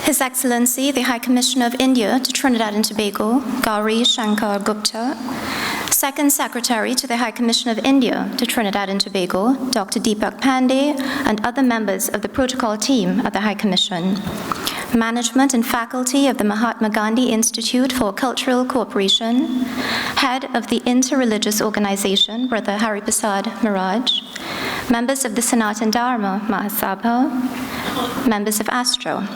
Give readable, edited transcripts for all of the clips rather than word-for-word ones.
His Excellency, the High Commissioner of India to Trinidad and Tobago, Gauri Shankar Gupta, Second Secretary to the High Commission of India to Trinidad and Tobago, Dr. Deepak Pandey, and other members of the protocol team at the High Commission, management and faculty of the Mahatma Gandhi Institute for Cultural Cooperation, head of the Interreligious Organization, Brother Hari Prasad Maharaj, members of the Sanatan Dharma Mahasabha, members of ASTRO,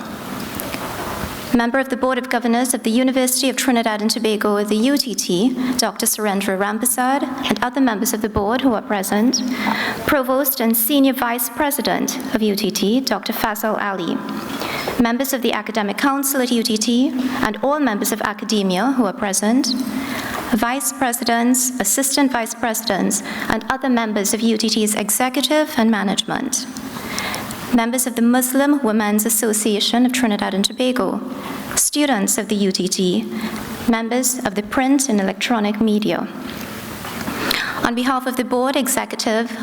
member of the Board of Governors of the University of Trinidad and Tobago, the UTT, Dr. Surendra Rampasad, and other members of the board who are present, Provost and Senior Vice President of UTT, Dr. Fazal Ali, members of the Academic Council at UTT, and all members of academia who are present, Vice Presidents, Assistant Vice Presidents, and other members of UTT's executive and management, members of the Muslim Women's Association of Trinidad and Tobago, students of the UTT, members of the print and electronic media. On behalf of the board, executive,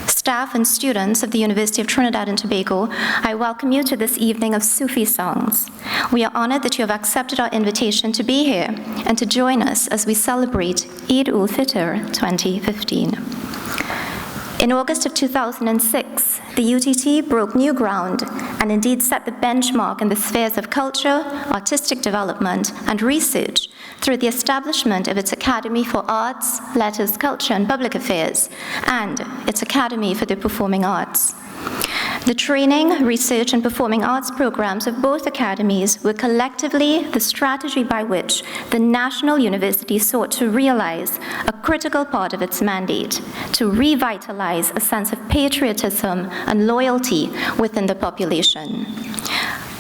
staff, and students of the University of Trinidad and Tobago, I welcome you to this evening of Sufi songs. We are honored that you have accepted our invitation to be here and to join us as we celebrate Eid ul-Fitr 2015. In August of 2006, the UTT broke new ground and indeed set the benchmark in the spheres of culture, artistic development, and research through the establishment of its Academy for Arts, Letters, Culture, and Public Affairs, and its Academy for the Performing Arts. The training, research, and performing arts programs of both academies were collectively the strategy by which the National University sought to realize a critical part of its mandate, to revitalize a sense of patriotism and loyalty within the population.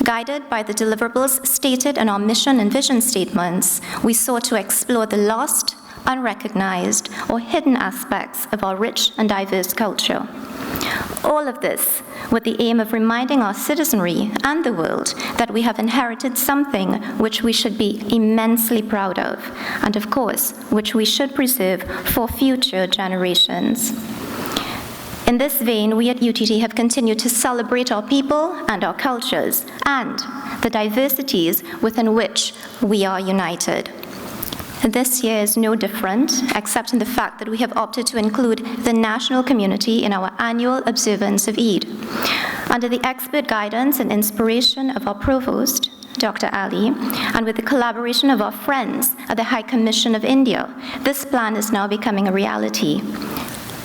Guided by the deliverables stated in our mission and vision statements, we sought to explore the lost, unrecognized, or hidden aspects of our rich and diverse culture. All of this with the aim of reminding our citizenry and the world that we have inherited something which we should be immensely proud of, and of course, which we should preserve for future generations. In this vein, we at UTT have continued to celebrate our people and our cultures, and the diversities within which we are united. This year is no different, except in the fact that we have opted to include the national community in our annual observance of Eid. Under the expert guidance and inspiration of our Provost, Dr. Ali, and with the collaboration of our friends at the High Commission of India, this plan is now becoming a reality.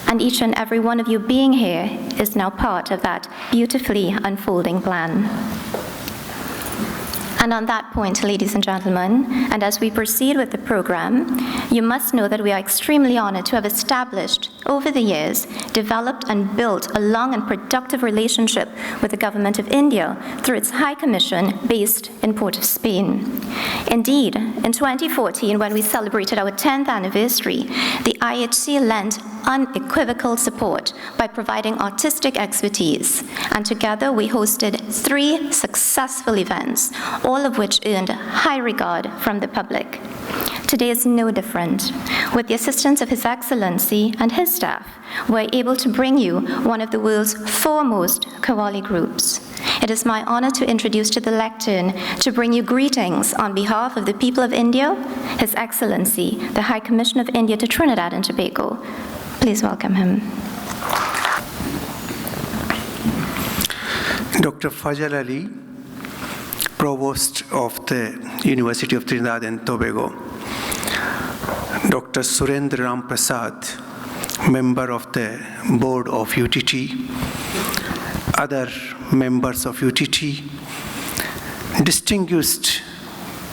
And each and every one of you being here is now part of that beautifully unfolding plan. And on that point, ladies and gentlemen, and as we proceed with the program, you must know that we are extremely honored to have established, over the years, developed and built a long and productive relationship with the Government of India through its High Commission based in Port of Spain. Indeed, in 2014, when we celebrated our 10th anniversary, the IHC lent unequivocal support by providing artistic expertise, and together we hosted 3 successful events, all of which earned high regard from the public. Today is no different. With the assistance of His Excellency and his staff, we're able to bring you one of the world's foremost Qawwali groups. It is my honor to introduce to the lectern to bring you greetings on behalf of the people of India, His Excellency, the High Commission of India to Trinidad and Tobago. Please welcome him. Dr. Fazal Ali, Provost of the University of Trinidad and Tobago. Dr. Surendra Rampasad, member of the board of UTT, other members of UTT, distinguished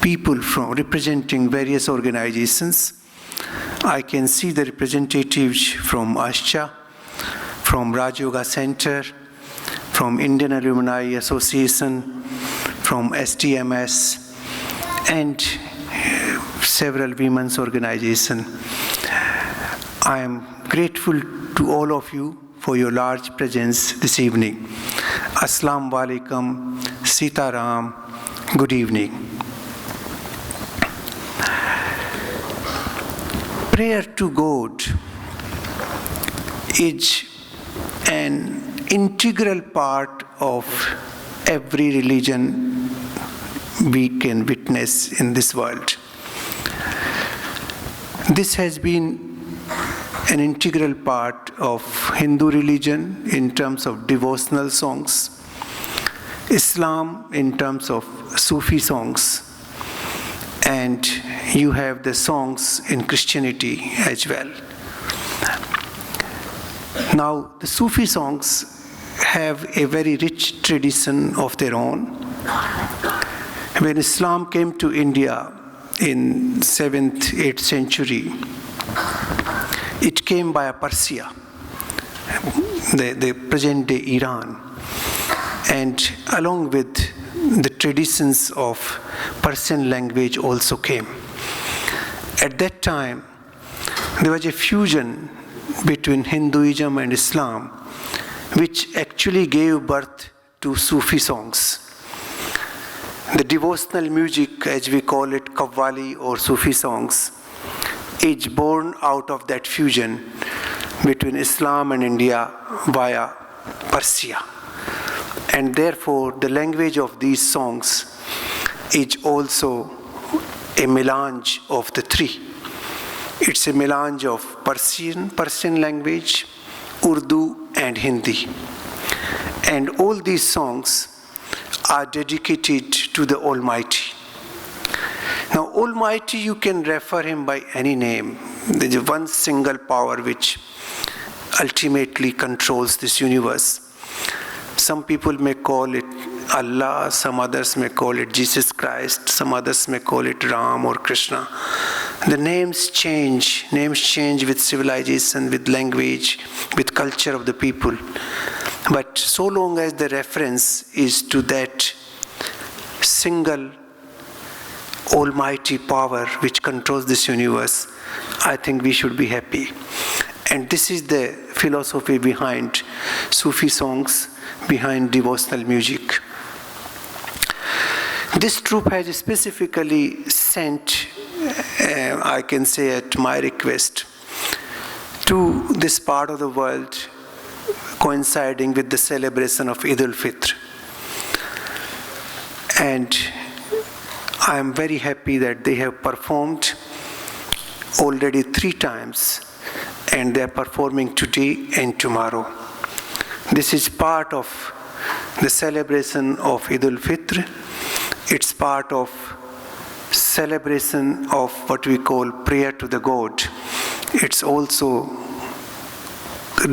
people from representing various organizations. I can see the representatives from ASHA, from Raj Yoga Center, from Indian Alumni Association, from STMS, and several women's organizations. I am grateful to all of you for your large presence this evening. Assalamu alaikum, Sita Ram, good evening. Prayer to God is an integral part of every religion we can witness in this world. This has been an integral part of Hindu religion in terms of devotional songs, Islam in terms of Sufi songs, and you have the songs in Christianity as well. Now, the Sufi songs have a very rich tradition of their own. When Islam came to India in 7th, 8th century, it came via Persia, the present-day Iran, and along with the traditions of Persian language also came. At that time, there was a fusion between Hinduism and Islam, which actually gave birth to Sufi songs. The devotional music, as we call it, Qawwali or Sufi songs, is born out of that fusion between Islam and India via Persia. And therefore, the language of these songs is also a melange of the three. It's a melange of Persian language, Urdu, and Hindi. And all these songs are dedicated to the Almighty. Now, Almighty, you can refer him by any name. There is one single power which ultimately controls this universe. Some people may call it Allah, some others may call it Jesus Christ, some others may call it Ram or Krishna. The names change with civilization, with language, with culture of the people. But so long as the reference is to that single almighty power which controls this universe, I think we should be happy. And this is the philosophy behind Sufi songs, behind devotional music. This troupe has specifically sent, I can say at my request, to this part of the world coinciding with the celebration of Eid al-Fitr. And I am very happy that they have performed already 3 times, and they are performing today and tomorrow. This is part of the celebration of Eid al-Fitr. It's part of celebration of what we call prayer to the God. It's also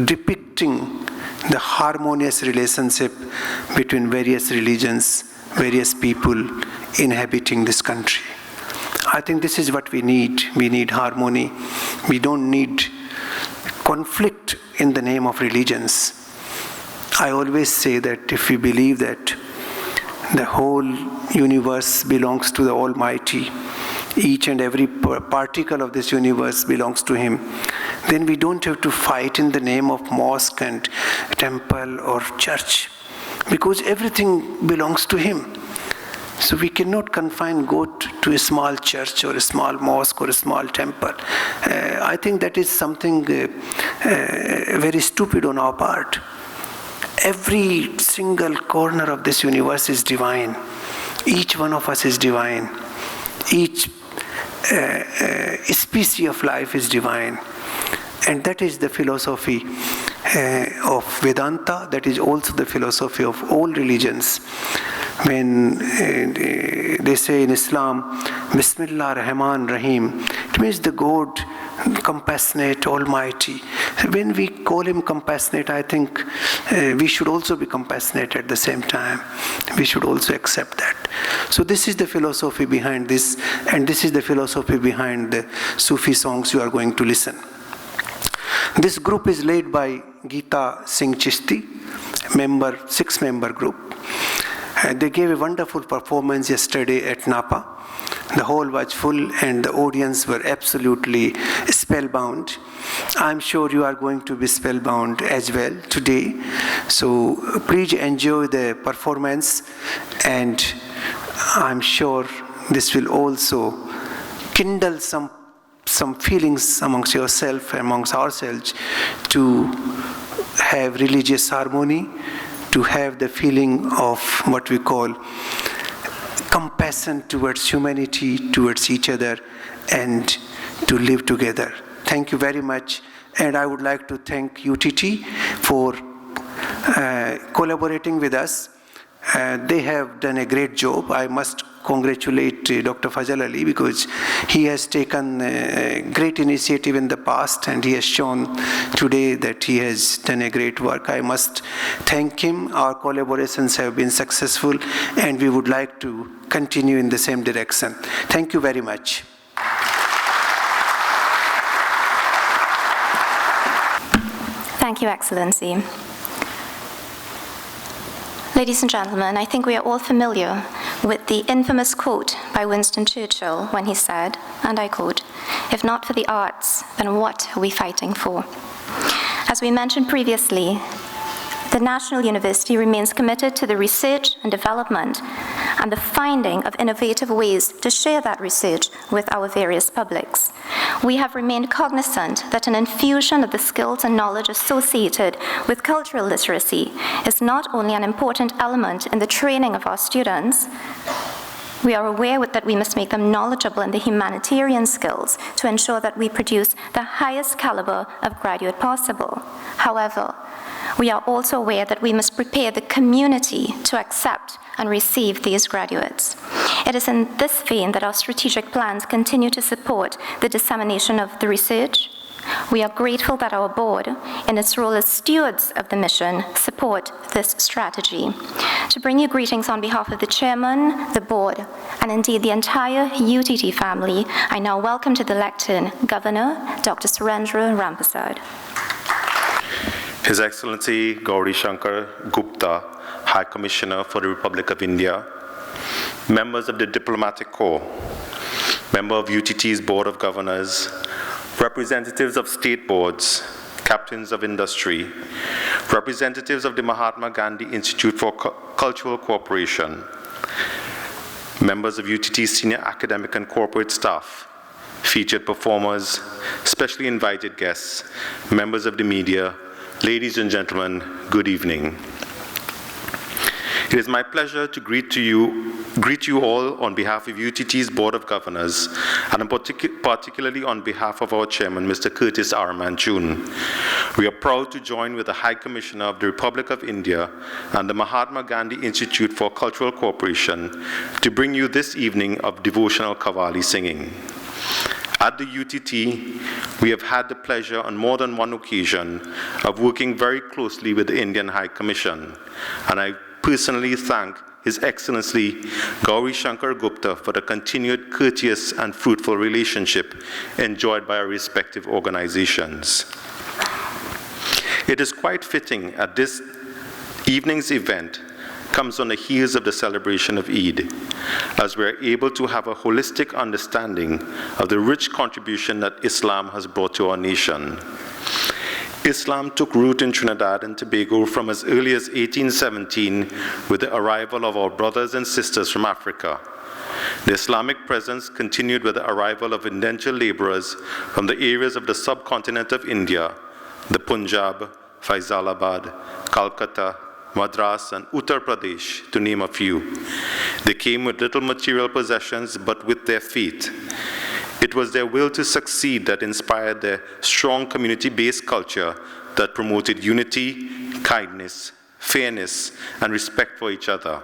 depicting the harmonious relationship between various religions, various people inhabiting this country. I think this is what we need. We need harmony. We don't need conflict in the name of religions. I always say that if we believe that the whole universe belongs to the Almighty, each and every particle of this universe belongs to Him, then we don't have to fight in the name of mosque and temple or church, because everything belongs to Him. So we cannot confine God to a small church or a small mosque or a small temple. I think that is something very stupid on our part. Every single corner of this universe is divine. Each one of us is divine. Each species of life is divine. And that is the philosophy of Vedanta. That is also the philosophy of all religions. When they say in Islam, Bismillah Rahman Rahim, it means the God, compassionate, almighty. When we call Him compassionate, I think we should also be compassionate at the same time. We should also accept that. So this is the philosophy behind this, and this is the philosophy behind the Sufi songs you are going to listen. This group is led by Geeta Singh Chishti, 6-member group. They gave a wonderful performance yesterday at Napa. The hall was full and the audience were absolutely spellbound. I'm sure you are going to be spellbound as well today. So please enjoy the performance, and I'm sure this will also kindle some feelings amongst yourself, amongst ourselves, to have religious harmony, to have the feeling of what we call compassion towards humanity, towards each other, and to live together. Thank you very much. And I would like to thank UTT for collaborating with us. They have done a great job. I must congratulate Dr. Fazal Ali because he has taken a great initiative in the past and he has shown today that he has done a great work. I must thank him. Our collaborations have been successful and we would like to continue in the same direction. Thank you very much. Thank you, Excellency. Ladies and gentlemen, I think we are all familiar with the infamous quote by Winston Churchill when he said, and I quote, "If not for the arts, then what are we fighting for?" As we mentioned previously, the National University remains committed to the research and development and the finding of innovative ways to share that research with our various publics. We have remained cognizant that an infusion of the skills and knowledge associated with cultural literacy is not only an important element in the training of our students, we are aware that we must make them knowledgeable in the humanitarian skills to ensure that we produce the highest caliber of graduate possible. However, we are also aware that we must prepare the community to accept and receive these graduates. It is in this vein that our strategic plans continue to support the dissemination of the research. We are grateful that our board, in its role as stewards of the mission, support this strategy. To bring you greetings on behalf of the chairman, the board, and indeed the entire UTT family, I now welcome to the lectern Governor Dr. Surendra Rampersad. His Excellency Gauri Shankar Gupta, High Commissioner for the Republic of India, members of the Diplomatic Corps, member of UTT's Board of Governors, representatives of state boards, captains of industry, representatives of the Mahatma Gandhi Institute for Cultural Cooperation, members of UTT's senior academic and corporate staff, featured performers, specially invited guests, members of the media, ladies and gentlemen, good evening. It is my pleasure to greet you all on behalf of UTT's Board of Governors, and particularly on behalf of our chairman, Mr. Curtis R. Manchun. We are proud to join with the High Commissioner of the Republic of India and the Mahatma Gandhi Institute for Cultural Cooperation to bring you this evening of devotional Qawwali singing. At the UTT, we have had the pleasure on more than one occasion of working very closely with the Indian High Commission, and I personally thank His Excellency Gauri Shankar Gupta for the continued courteous and fruitful relationship enjoyed by our respective organizations. It is quite fitting at this evening's event comes on the heels of the celebration of Eid, as we are able to have a holistic understanding of the rich contribution that Islam has brought to our nation. Islam took root in Trinidad and Tobago from as early as 1817 with the arrival of our brothers and sisters from Africa. The Islamic presence continued with the arrival of indentured laborers from the areas of the subcontinent of India, the Punjab, Faisalabad, Calcutta, Madras, and Uttar Pradesh, to name a few. They came with little material possessions, but with their faith. It was their will to succeed that inspired their strong community-based culture that promoted unity, kindness, fairness, and respect for each other.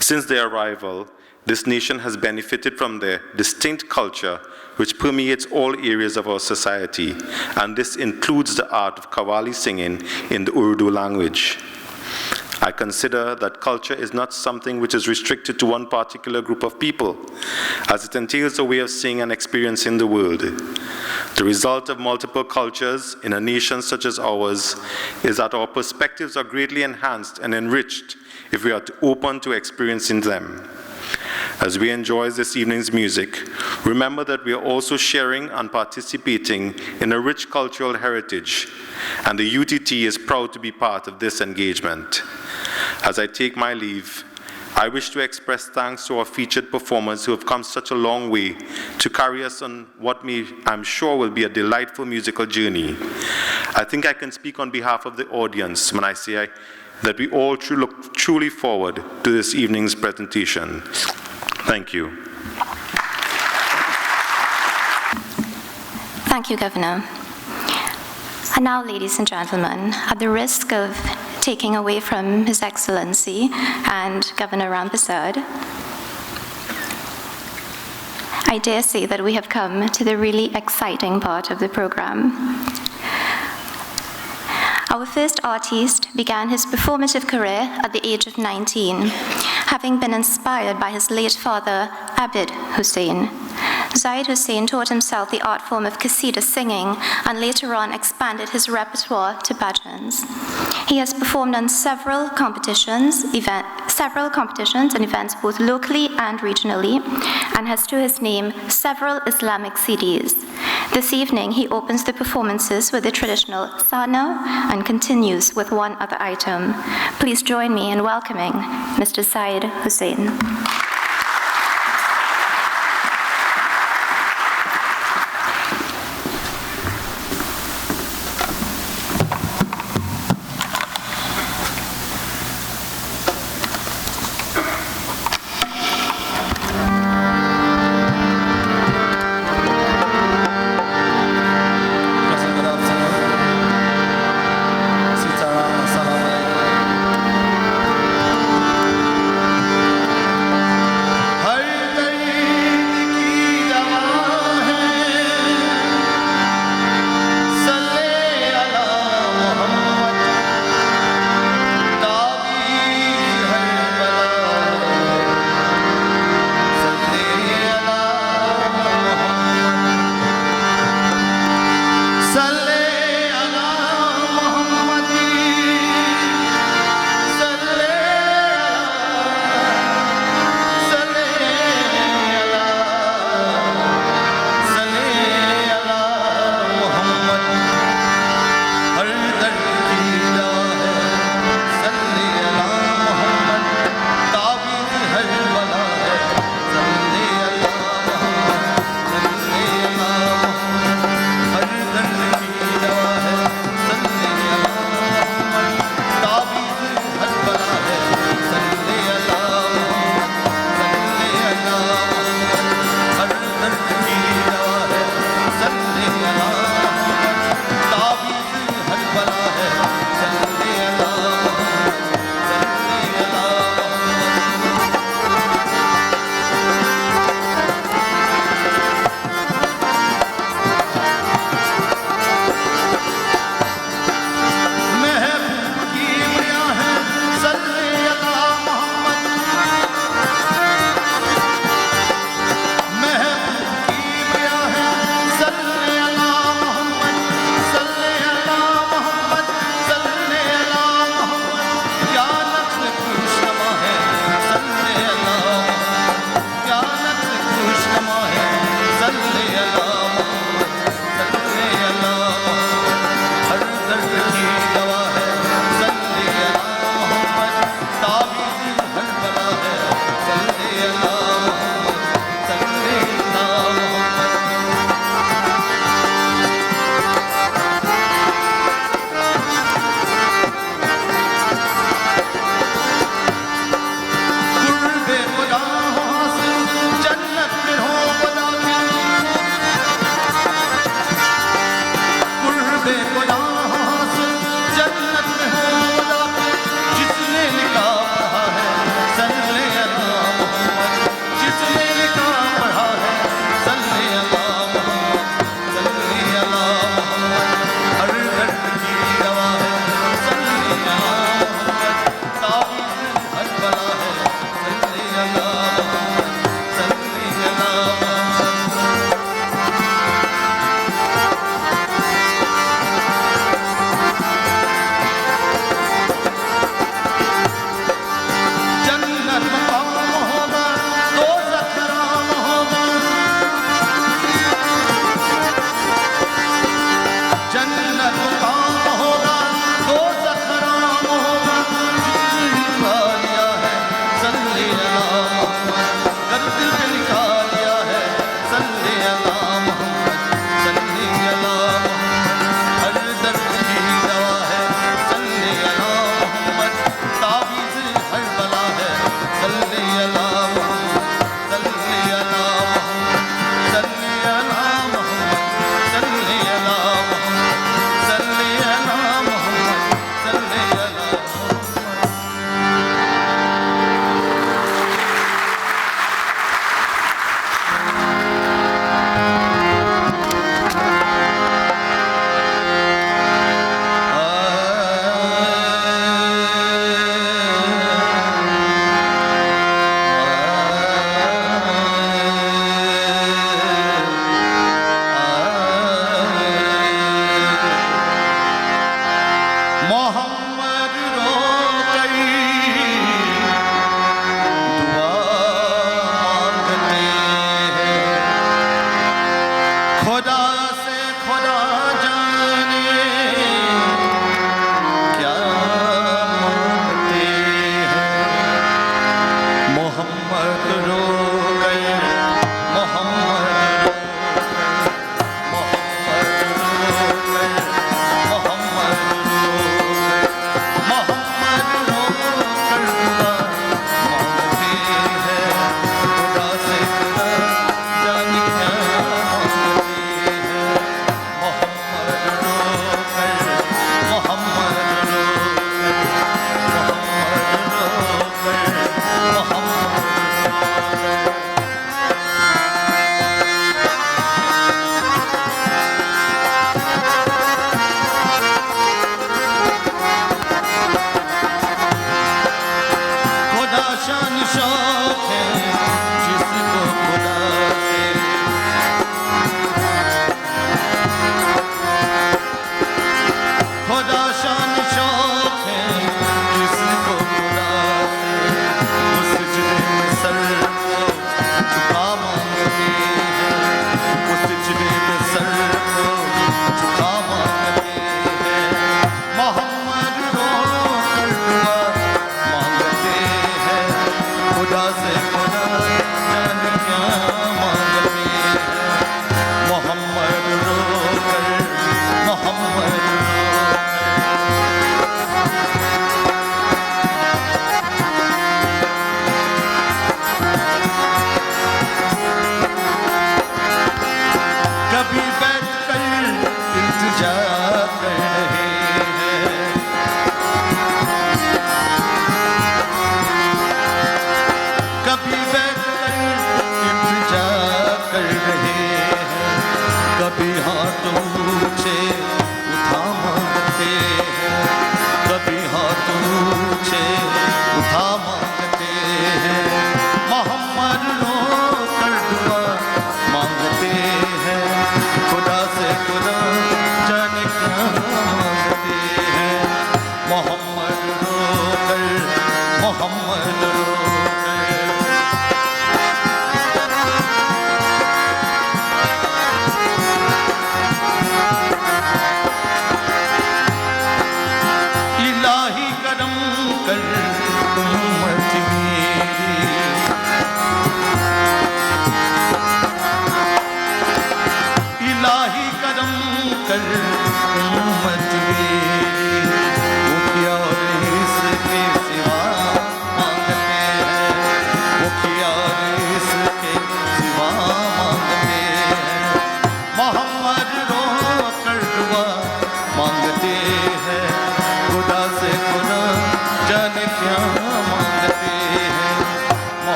Since their arrival, this nation has benefited from their distinct culture, which permeates all areas of our society, and this includes the art of Qawwali singing in the Urdu language. I consider that culture is not something which is restricted to one particular group of people, as it entails a way of seeing and experiencing the world. The result of multiple cultures in a nation such as ours is that our perspectives are greatly enhanced and enriched if we are open to experiencing them. As we enjoy this evening's music, remember that we are also sharing and participating in a rich cultural heritage, and the UTT is proud to be part of this engagement. As I take my leave, I wish to express thanks to our featured performers who have come such a long way to carry us on what I'm sure will be a delightful musical journey. I think I can speak on behalf of the audience when I say that we all should look truly forward to this evening's presentation. Thank you. Thank you, Governor. And now, ladies and gentlemen, at the risk of taking away from His Excellency and Governor Rampersad, I dare say that we have come to the really exciting part of the program. Our first artist began his performative career at the age of 19, having been inspired by his late father, Abid Hussain. Zahid Hussain taught himself the art form of qasida singing and later on expanded his repertoire to bhajans. He has performed on several competitions and events both locally and regionally, and has to his name several Islamic CDs. This evening, he opens the performances with the traditional sana and continues with one other item. Please join me in welcoming Mr. Zahid Hussain.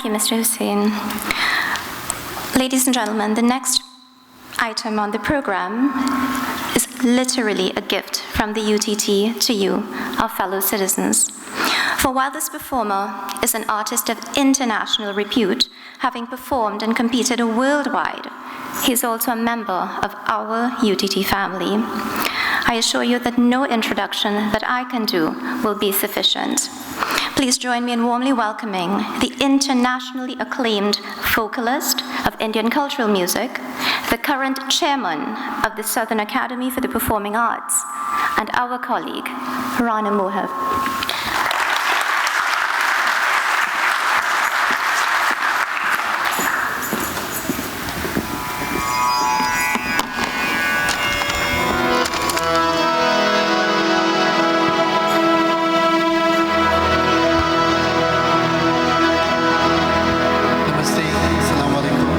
Thank you, Mr. Hussain. Ladies and gentlemen, the next item on the program is literally a gift from the UTT to you, our fellow citizens. For while this performer is an artist of international repute, having performed and competed worldwide, he is also a member of our UTT family. I assure you that no introduction that I can do will be sufficient. Please join me in warmly welcoming the internationally acclaimed vocalist of Indian cultural music, the current chairman of the Southern Academy for the Performing Arts, and our colleague, Rana Mohab. Assalamu alaikum.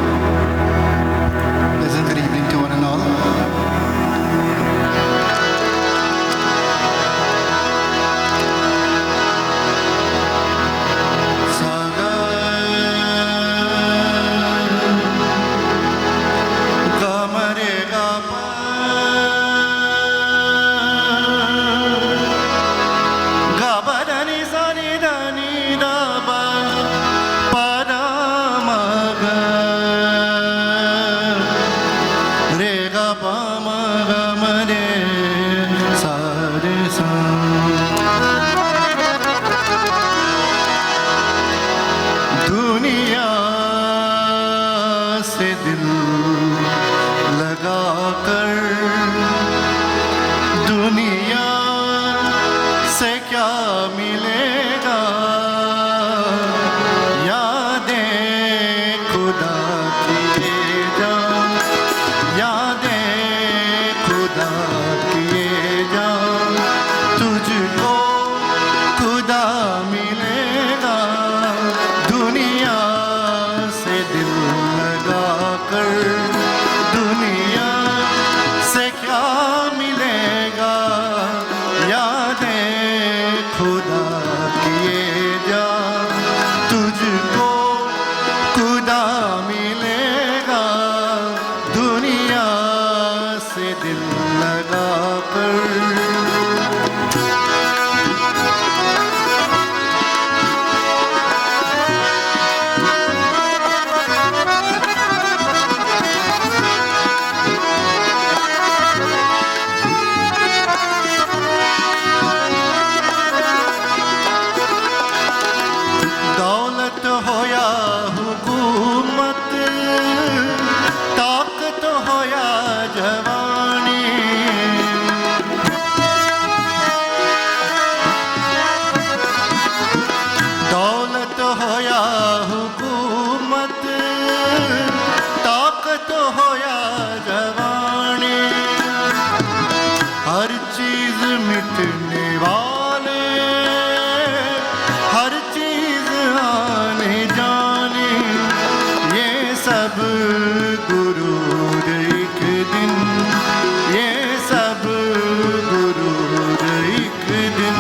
मिटने वाले हर चीज आने जाने ये सब गुरूर एक दिन ये सब गुरूर एक दिन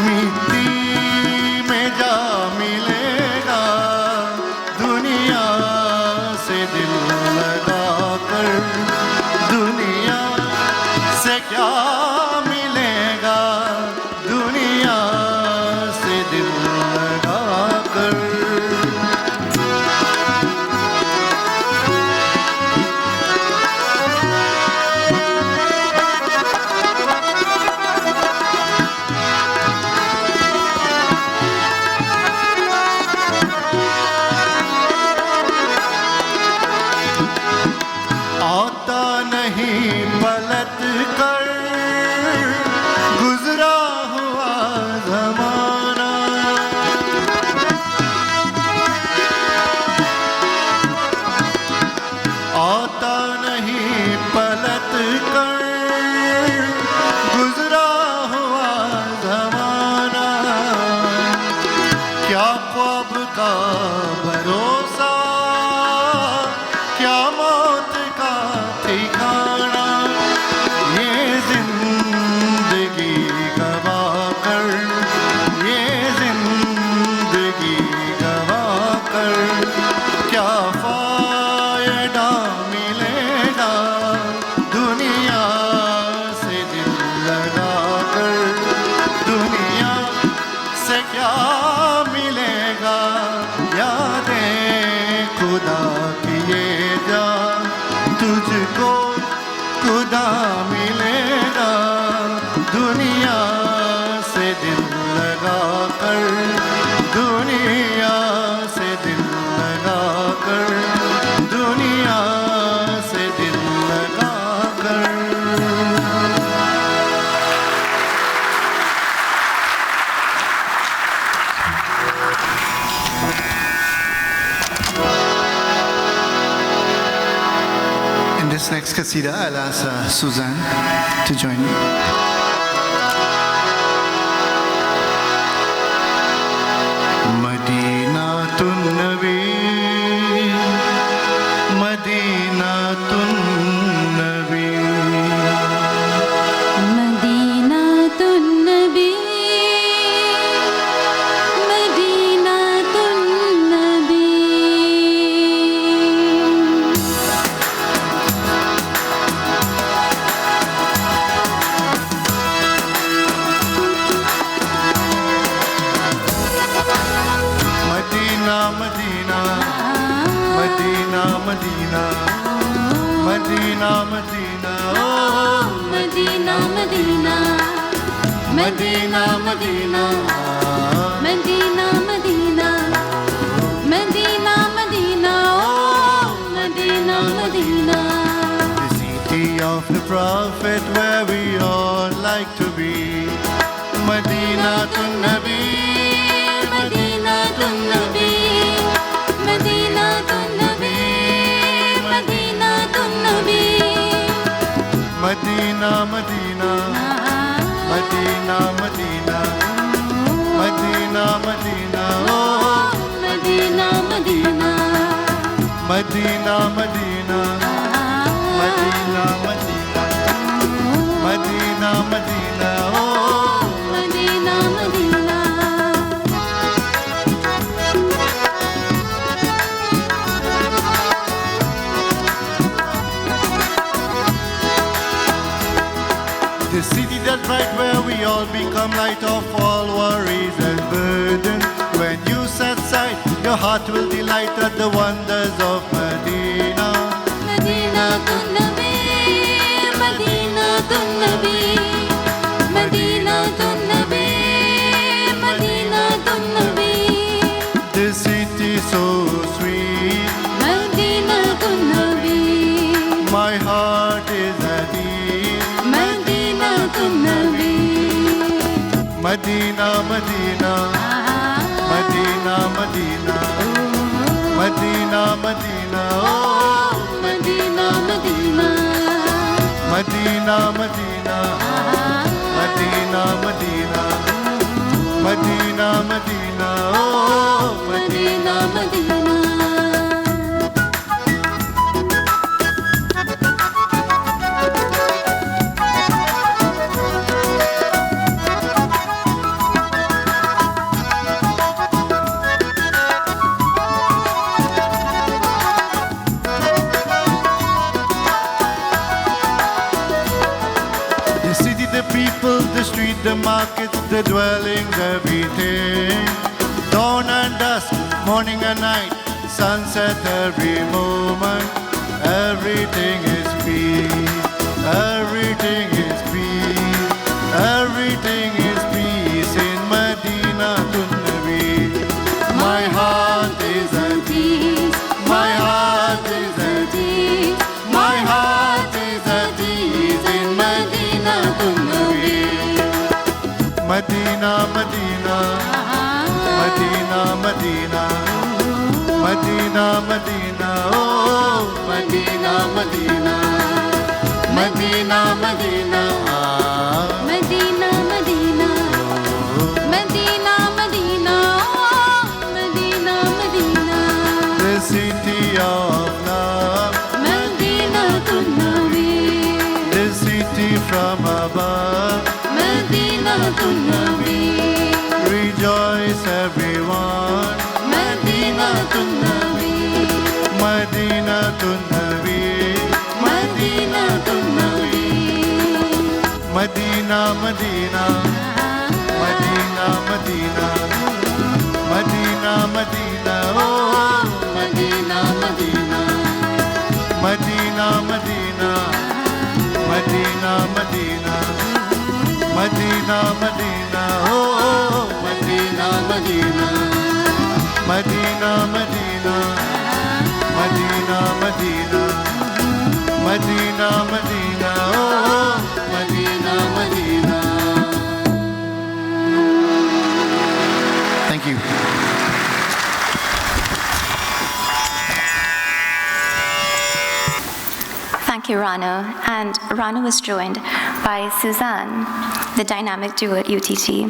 मिट्टी में जा मिलेगा दुनिया से दिल लगा कर दुनिया से क्या मिलेगा दुनिया से दिल लगा कर आता नहीं पलट कर गुजरा हुआ ज़माना आता नहीं पलट कर गुजरा हुआ ज़माना क्या ख्वाब का भरोसा क्या मौत का ठिकाना ये जिंदगी गवा कर ये जिंदगी गवा कर क्या फायदा मिलेगा दुनिया से दिल लगा कर दुनिया से क्या मिलेगा यादें खुदा किए जा तुझको खुदा मिलेगा दुनिया से दिल लगा कर दुनिया से दिल लगा कर दुनिया से दिल लगा कर In this next qasida, I'll ask Suzanne to join me. Madina tun Nabi, Madina tun Nabi. मदीनातुन Nabi मदीनातुन Nabi Madina, Madina, Madina, Madina, Madina, Madina, oh, Medina Madina Madina, Madina, Madina Madina Madina Madina ओ Madina Madina the city of the Prophet where we all like to be. Madina to Nabi, मदीनातुन Nabi मदीनातुन Nabi मदीनातुन Nabi Madina, Madina, Madina, Madina, Madina, Madina, oh, Medina Madina Madina, Madina, Madina, Madina, Madina, Madina, oh, Medina Madina the city that bright where we all become light of all worries and burden. When you set sight, your heart will delight at the wonders of Medina. मदीनातुन Nabi मदीनातुन Nabi मदीनातुन Nabi मदीनातुन Nabi The city so sweet, मदीनातुन Nabi my heart is at ease. मदीनातुन Nabi Medina, Medina, Medina, Medina, Medina, Medina, oh, Medina Medina Medina, Medina, Medina, Medina, Medina, Medina, oh, Medina, Medina. The city, the people, the street, the markets, the dwellings, everything. Dawn and dusk, morning and night, sunset every moment. Everything is peace, everything is peace, everything is peace in Medina Tunnabi. My heart is at peace, my heart is at peace, my heart is at ease in Medina Tunnabi. Medina, Medina, Medina, Medina, Medina, Medina, oh, Medina, Medina, Medina, Medina, ah. Medina, Medina, Medina, Medina, oh, Medina, Medina, The city of love, Medina Tunnabi, the city from above. Medina Tunnabi, Rejoice everyone, Medina Tunnabi, Medina Tunnabi, Medina Tunnabi, Medina, Medina, Medina, Medina, Medina, Medina, oh, Medina, Medina, Medina, Medina, Medina, Medina, Medina, Medina, oh, Medina, Medina, Medina, Medina, Medina, Medina, Medina, Medina, oh, Medina, Medina. Thank you. Thank you, Rano. And Rano was joined by Suzanne, the dynamic duo at UTT.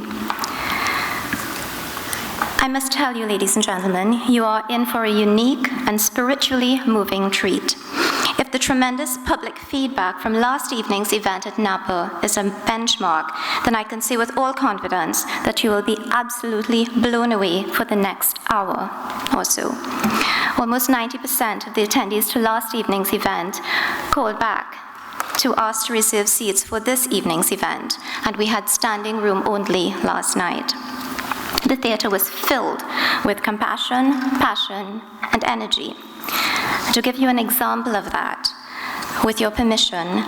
I must tell you, ladies and gentlemen, you are in for a unique and spiritually moving treat. If the tremendous public feedback from last evening's event at Napa is a benchmark, then I can say with all confidence that you will be absolutely blown away for the next hour or so. Almost 90% of the attendees to last evening's event called back to ask to reserve seats for this evening's event, and we had standing room only last night. The theater was filled with compassion, passion, and energy. To give you an example of that, with your permission,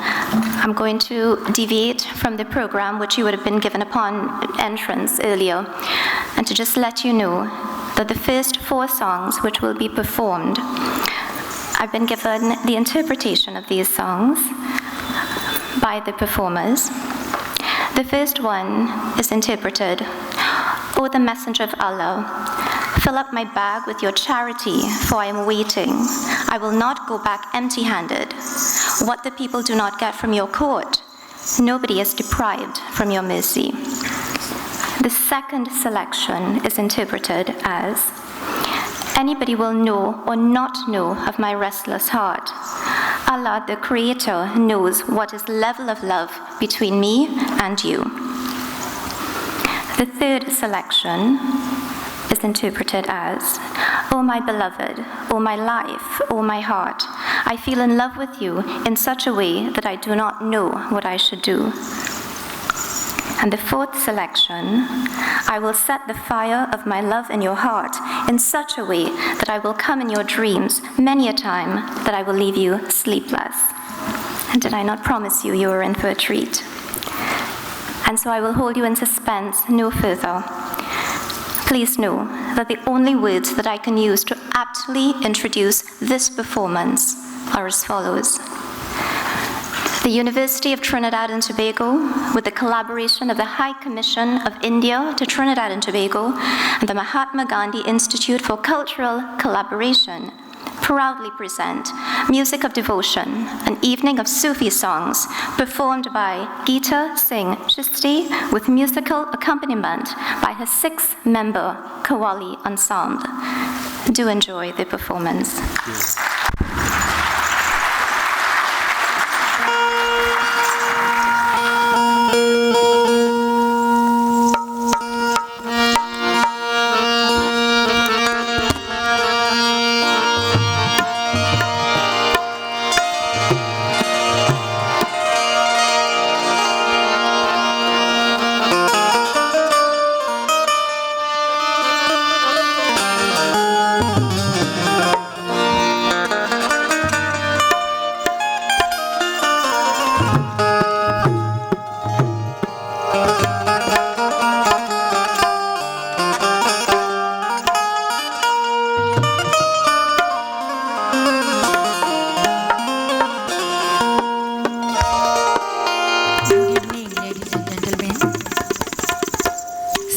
I'm going to deviate from the program which you would have been given upon entrance earlier, and to just let you know that the first 4 songs which will be performed, I've been given the interpretation of these songs by the performers. The first one is interpreted, "O the Messenger of Allah, fill up my bag with your charity, for I am waiting. I will not go back empty-handed. What the people do not get from your court, nobody is deprived from your mercy." The second selection is interpreted as, "Anybody will know or not know of my restless heart. Allah, the Creator, knows what is level of love between me and you." The third selection is interpreted as, "O my beloved, O my life, O my heart, I feel in love with you in such a way that I do not know what I should do." And the fourth selection, "I will set the fire of my love in your heart in such a way that I will come in your dreams many a time that I will leave you sleepless." And did I not promise you you were in for a treat? And so I will hold you in suspense no further. Please know that the only words that I can use to aptly introduce this performance are as follows. The University of Trinidad and Tobago, with the collaboration of the High Commission of India to Trinidad and Tobago and the Mahatma Gandhi Institute for Cultural Collaboration, proudly present Music of Devotion, an evening of Sufi songs performed by Geeta Singh Chisti with musical accompaniment by her 6-member Qawwali ensemble. Do enjoy the performance.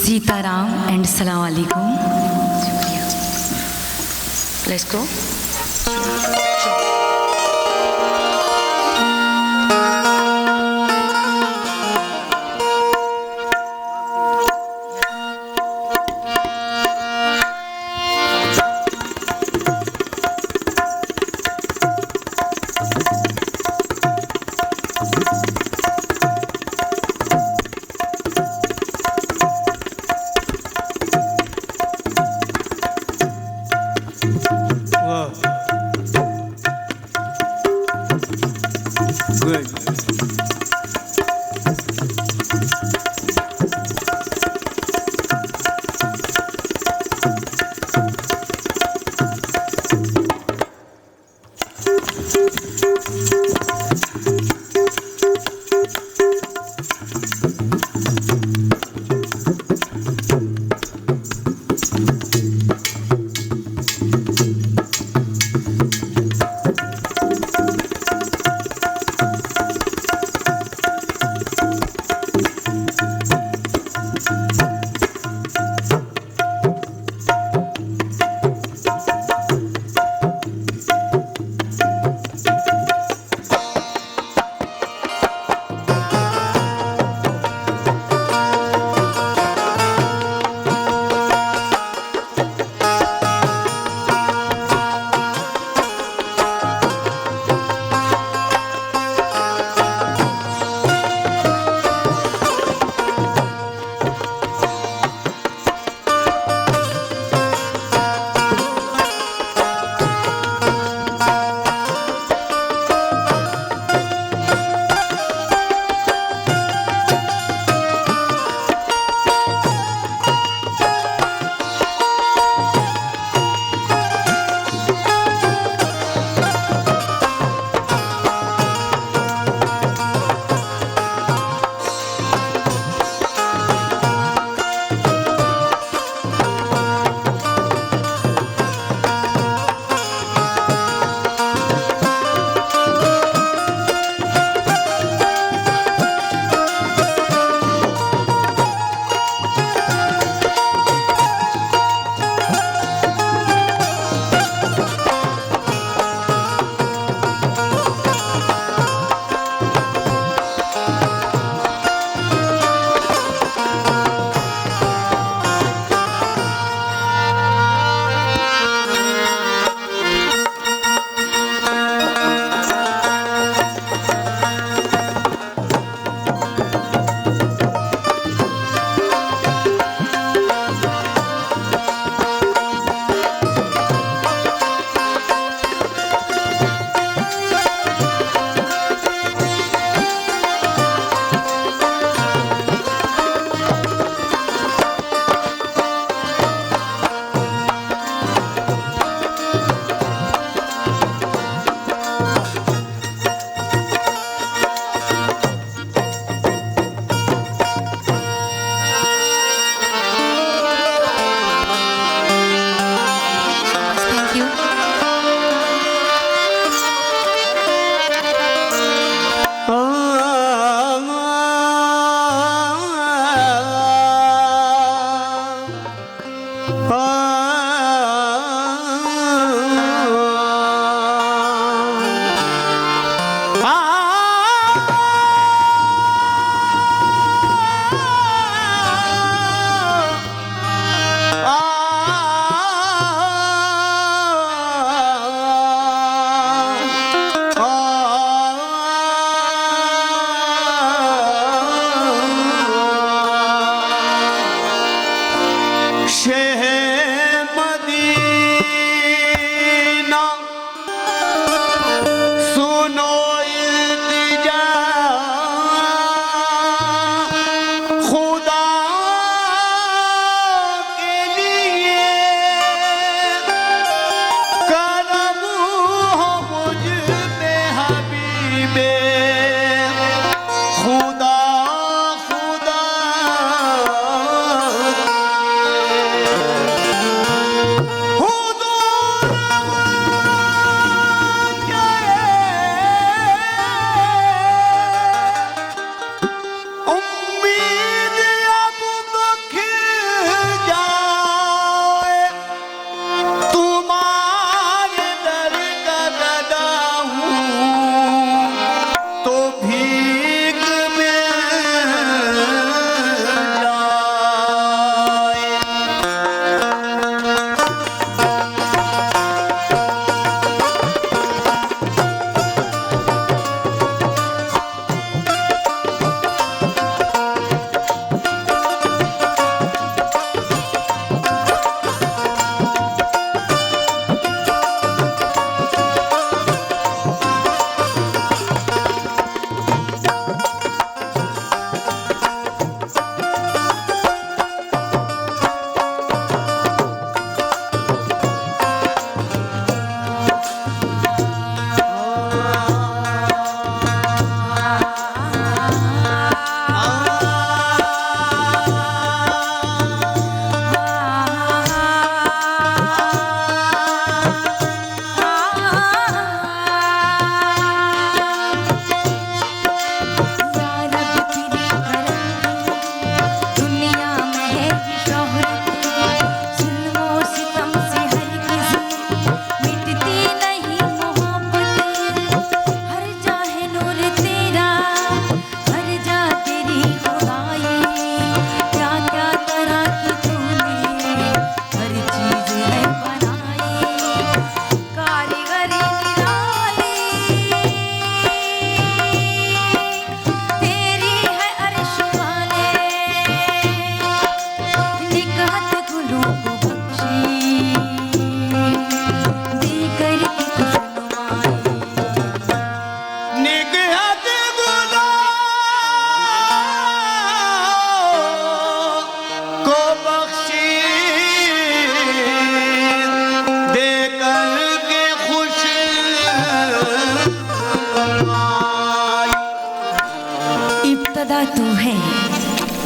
Sitaram and Assalamu Alaikum. Let's go. तू है,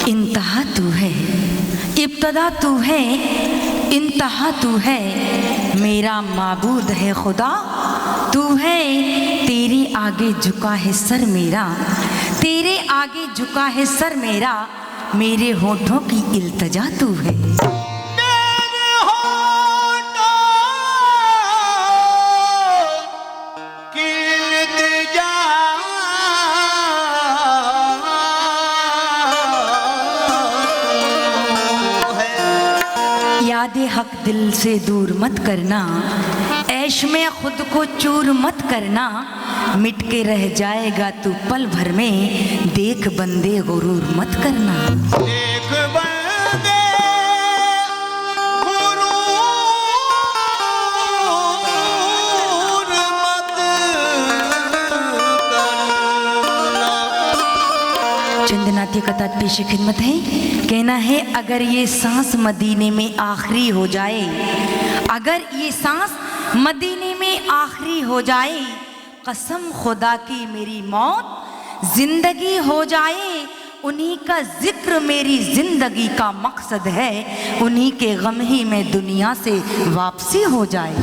इंतहा तू है, इब्तदा तू है, इंतहा तू है, मेरा माबूद है खुदा तू है। तेरे आगे झुका है सर मेरा, तेरे आगे झुका है सर मेरा, मेरे होठों की इल्तजा तू है। यादें हक दिल से दूर मत करना, ऐश में खुद को चूर मत करना, मिट के रह जाएगा तू पल भर में, देख बंदे गुरूर मत करना। देख बंदे गुरूर मत करना। चंदनाती का पेश खिदमत है। कहना है अगर ये सांस मदीने में आखिरी हो जाए, अगर ये सांस मदीने में आखिरी हो जाए, कसम खुदा की मेरी मौत जिंदगी हो जाए, उन्हीं का जिक्र मेरी जिंदगी का मकसद है, उन्हीं के गम ही में दुनिया से वापसी हो जाए।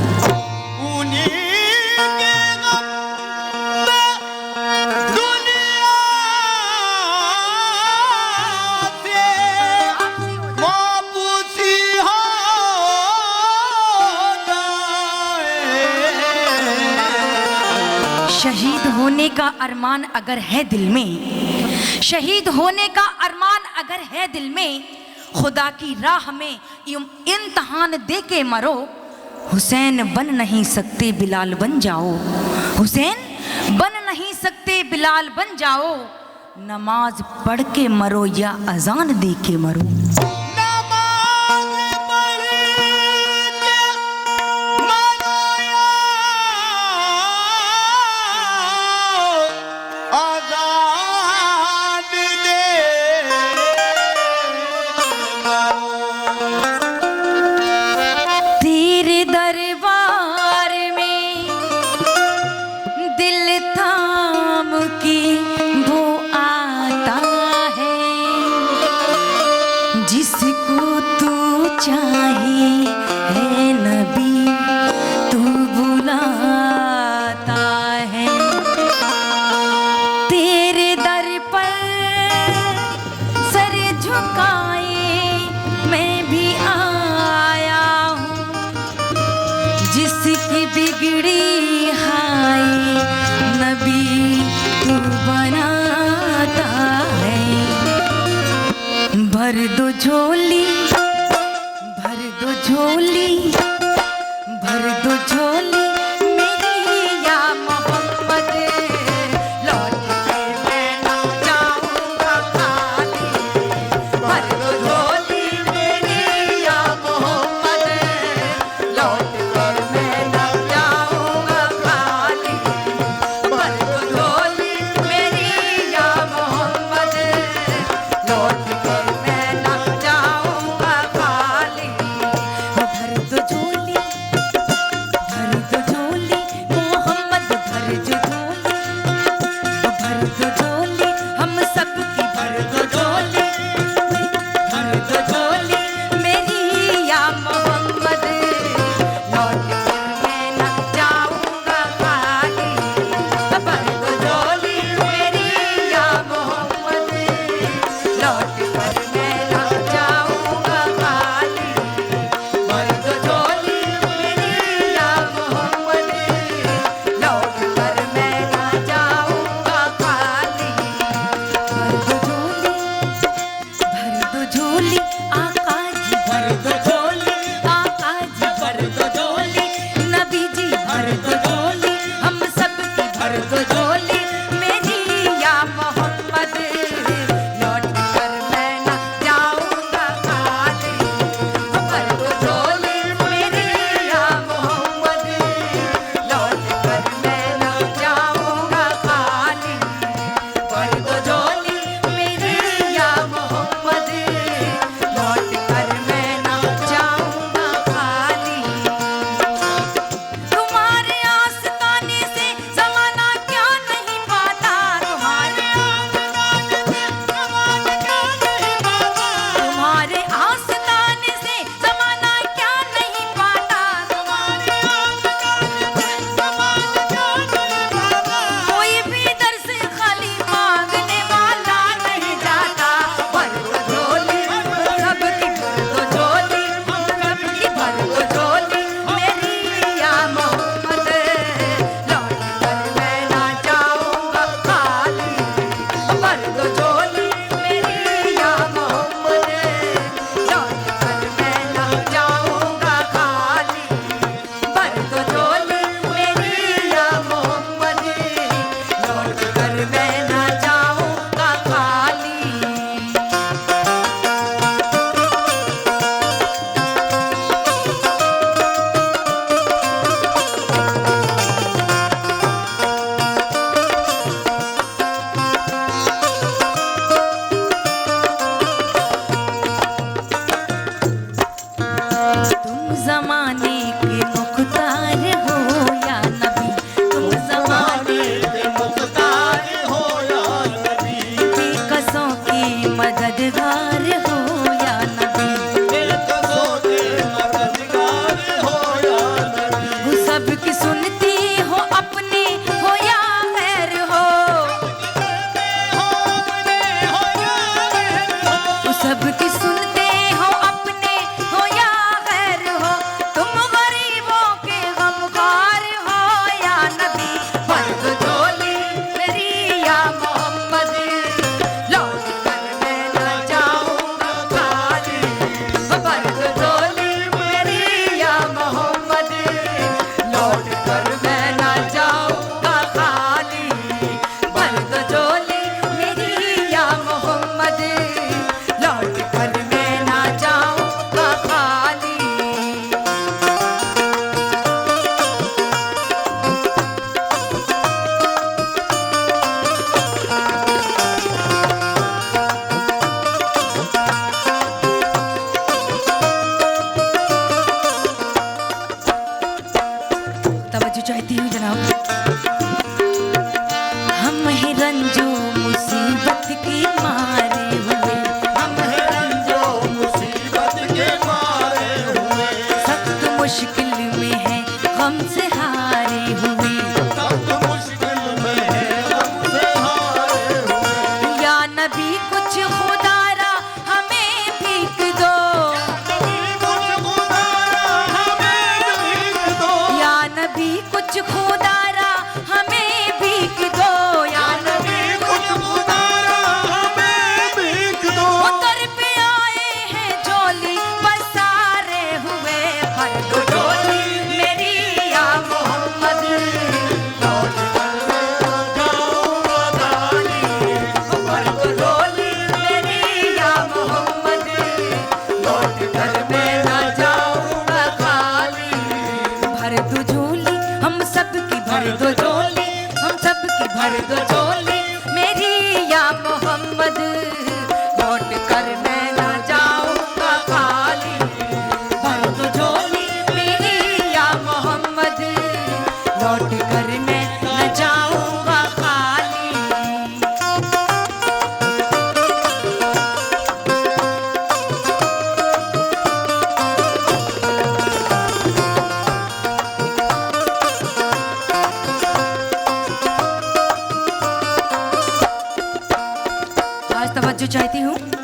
उन्हीं के गम में दुनिया से वापसी हो जाए। शहीद होने का अरमान अगर है दिल में, शहीद होने का अरमान अगर है दिल में, खुदा की राह में इम्तिहान दे के मरो, हुसैन बन नहीं सकते बिलाल बन जाओ, हुसैन बन नहीं सकते बिलाल बन जाओ, नमाज पढ़ के मरो या अजान दे के मरो। भर दो झोली, भर दो झोली, भर दो झोली मेरी या मोहम्मद, लौट के मैं ना जाऊंगा खाली। भर दो झोली मेरी या मोहम्मद, लौट के मैं ना जाऊंगा खाली। भर दो झोली मेरी या मोहम्मद, लौट के भर दो झोली मेरी या मोहम्मद, लौट कर मैं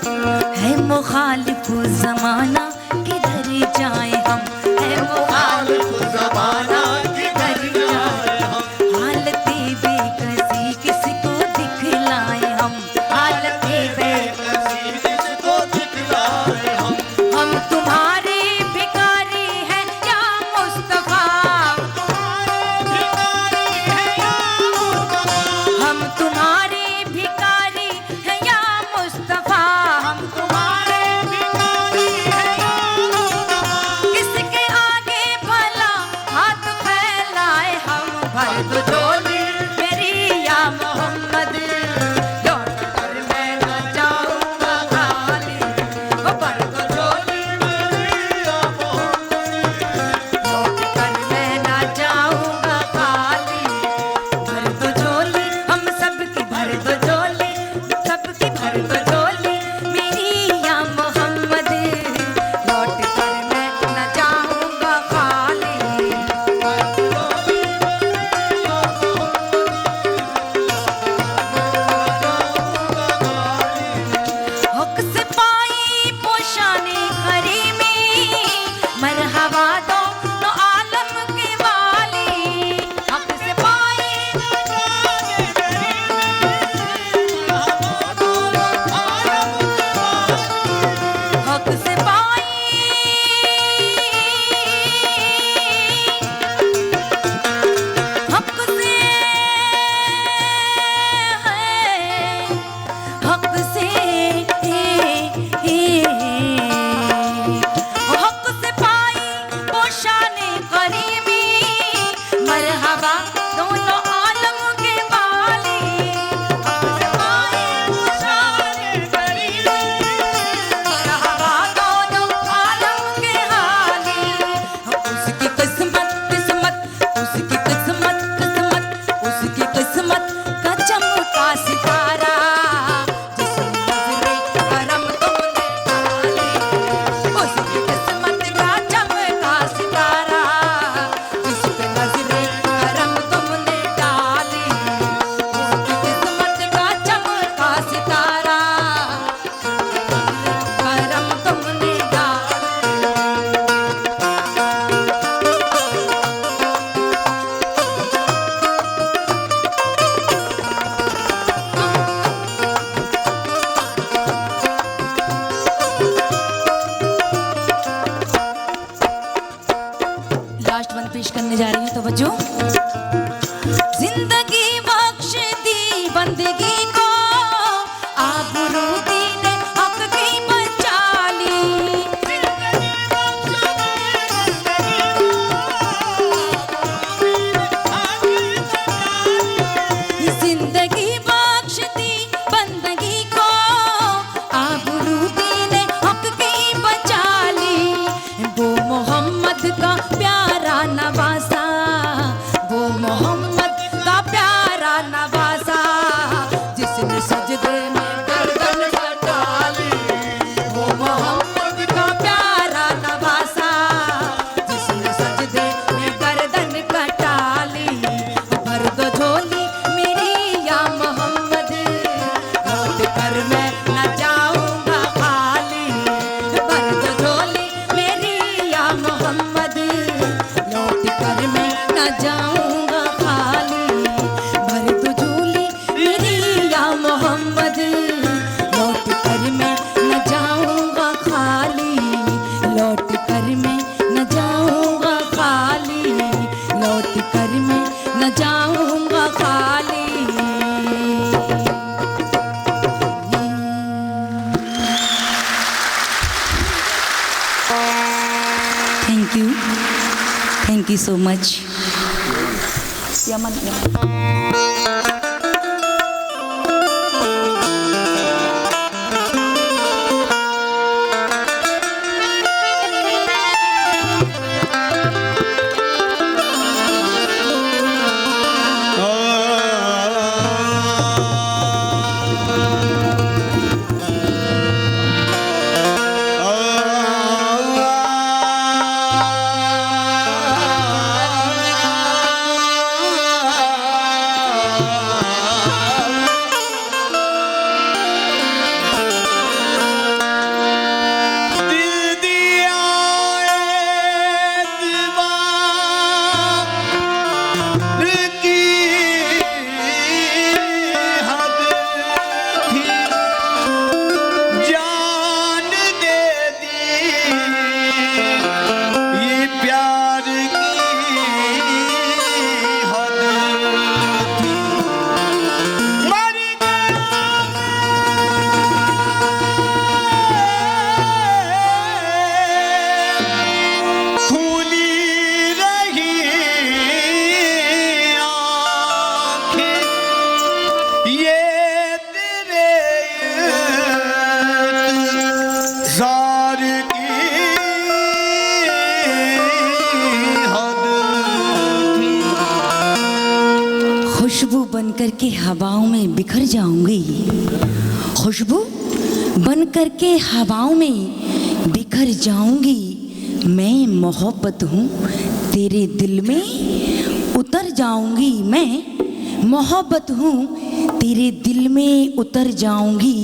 है मुखालिफ ज़माना किधर जाए हम, है मुखालिफ ज़माना किधर जाए हम, हालते बेकसी किसको दिखलाए हम, हालते बेकसी किसको दिखलाए हम तुम्हारे भिखारी हैं या मुस्तफा, हम तुम्हारे भिखारी हैं या मुस्तफा, हम तुम्हारे भिखारी हैं या मुस्तफा, किसके आगे भला हाथ फैलाए हम, भर दो झोली मेरी या मोहम्मद, लौट कर मैं न जाऊंगा खाली, ओ भर दो झोली मेरी या मोहम्मद, लौट कर मैं न जाऊंगा खाली, भर दो झोली हम सबकी, भर दो झोली सबकी, भर दो झोली मेरी या मोहम्मद, लौट कर मैं न जाऊंगा खाली, हक से पाई पोशाने करीमी, मरहबा दो नो आलम के वाली, हक से पाई हक से पाई हक से हक से हक से पाई पोशाने करीमी, मरहबा दोनों आलम के वाली, हक से पाई पोशाने करीमी, मरहबा दोनों आलम के हाली, उसकी किस्मत किस्मत, उसकी किस्मत किस्मत, उसकी किस्मत का चमका सितारा, जिसने नजरे करम तुमने डाली, उसकी किस्मत का चमका सितारा, जिसपे नजरे करम तुमने डाली, उसकी किस्मत का चमका सितारा, करम तुमने डाली। लास्ट वन पेश करने जा रही हूँ, तवज्जो। जिंदगी बख्श दी बंदगी को, आबरू दीने हक की बचा ली, जिंदगी बख्श दी बंदगी को, आबरू दीने हक की बचा ली, वो मोहम्मद का प्यारा नवासा, वो मोहम्मद का प्यारा नवासा, जिसने सजदे में गर्दन कटा ली, वो मोहम्मद का प्यारा नवासा, जिसने सजदे में गर्दन कटा ली, भर दो झोली मेरी या मोहम्मद, लौट कर मैं न जाऊंगा खाली, भर दो झोली मेरी या मोहम्मद, लौट कर मैं न जाऊंगा खाली, भर दो झोली मेरी या मोहम्मद, लौट कर मैं न जाऊंगा खाली, लौट कर मैं न जाऊंगा खाली, लौट कर मैं न जाऊंगा खाली। Thank you so much. बनकर के हवाओं में बिखर जाऊंगी, खुशबू बनकर के हवाओं में बिखर जाऊंगी। मैं मोहब्बत हूँ तेरे दिल में उतर जाऊंगी, मैं मोहब्बत हूँ तेरे दिल में उतर जाऊंगी।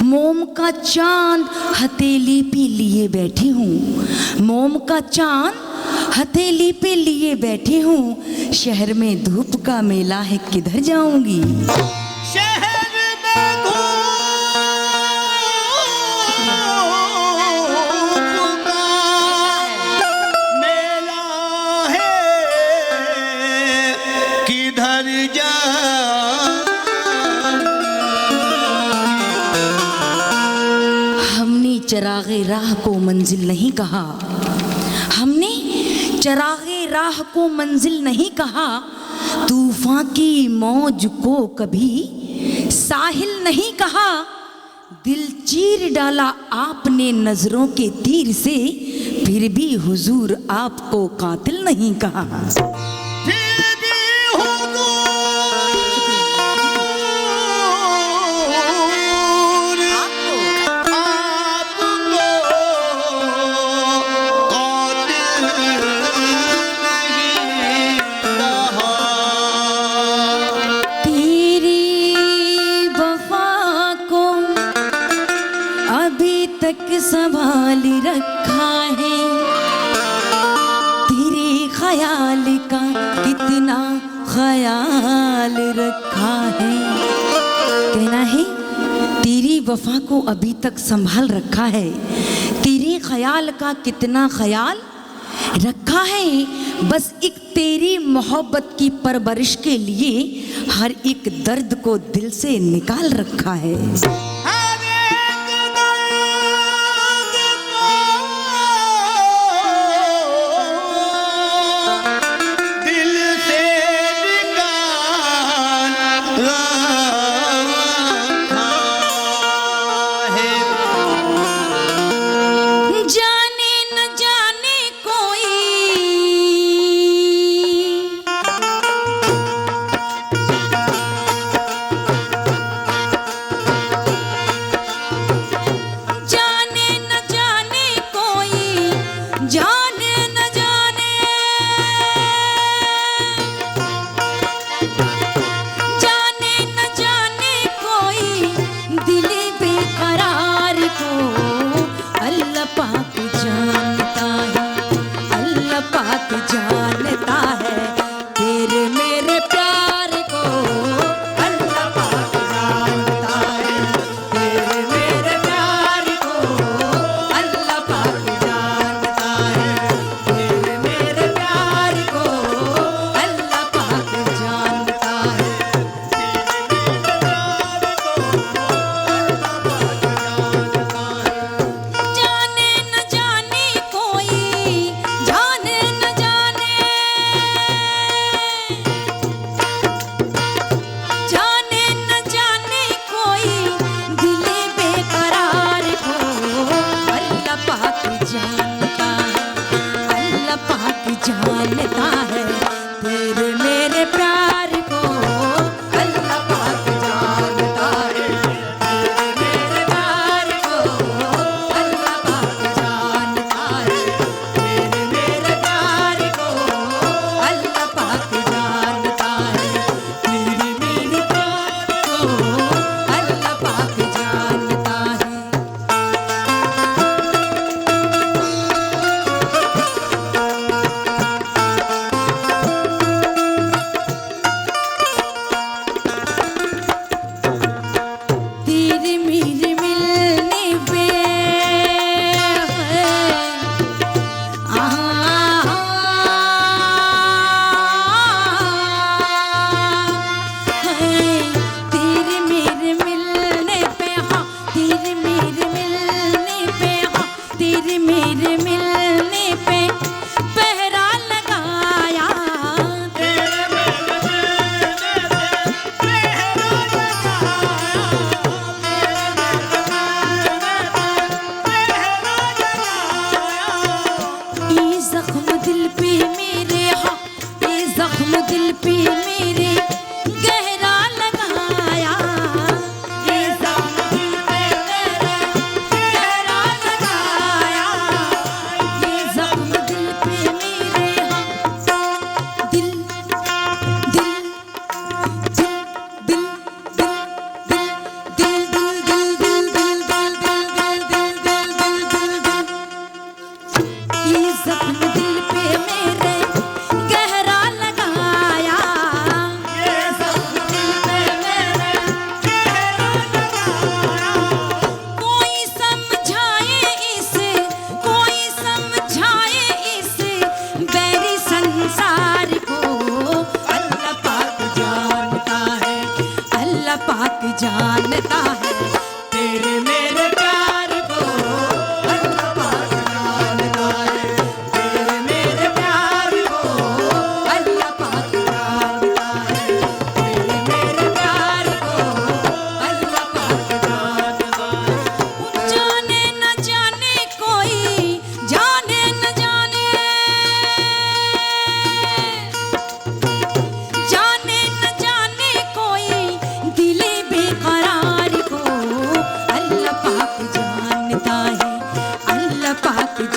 मोम का चांद हथेली पे लिए बैठी हूँ, मोम का चांद हथेली पे लिए बैठी हूँ। शहर में धूप का मेला है, किधर जाऊंगी। शहर में धूप का मेला है, किधर जा। हमने चरागे राह को मंजिल नहीं कहा, हमने चरागे राह को मंजिल नहीं कहा। तूफान की मौज को कभी साहिल नहीं कहा। दिल चीर डाला आपने नजरों के तीर से, फिर भी हुजूर आपको कातिल नहीं कहा। फिर भी हुजूर संभाल रखा है, तेरे ख्याल का कितना ख्याल रखा है। कहना है तेरी वफा को अभी तक संभाल रखा है, तेरे ख्याल का कितना ख्याल रखा है। बस एक तेरी मोहब्बत की परवरिश के लिए हर एक दर्द को दिल से निकाल रखा है।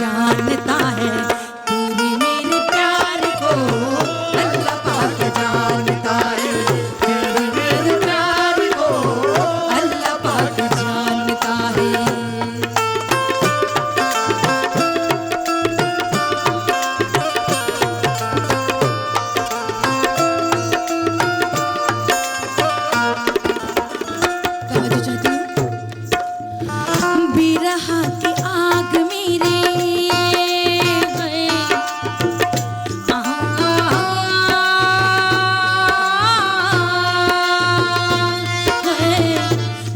जानता है, तेरे मेरे प्यार को अल्लाह पाक जानता है, तेरे मेरे प्यार को अल्लाह पाक जानता है। बिरहा की आग मेरे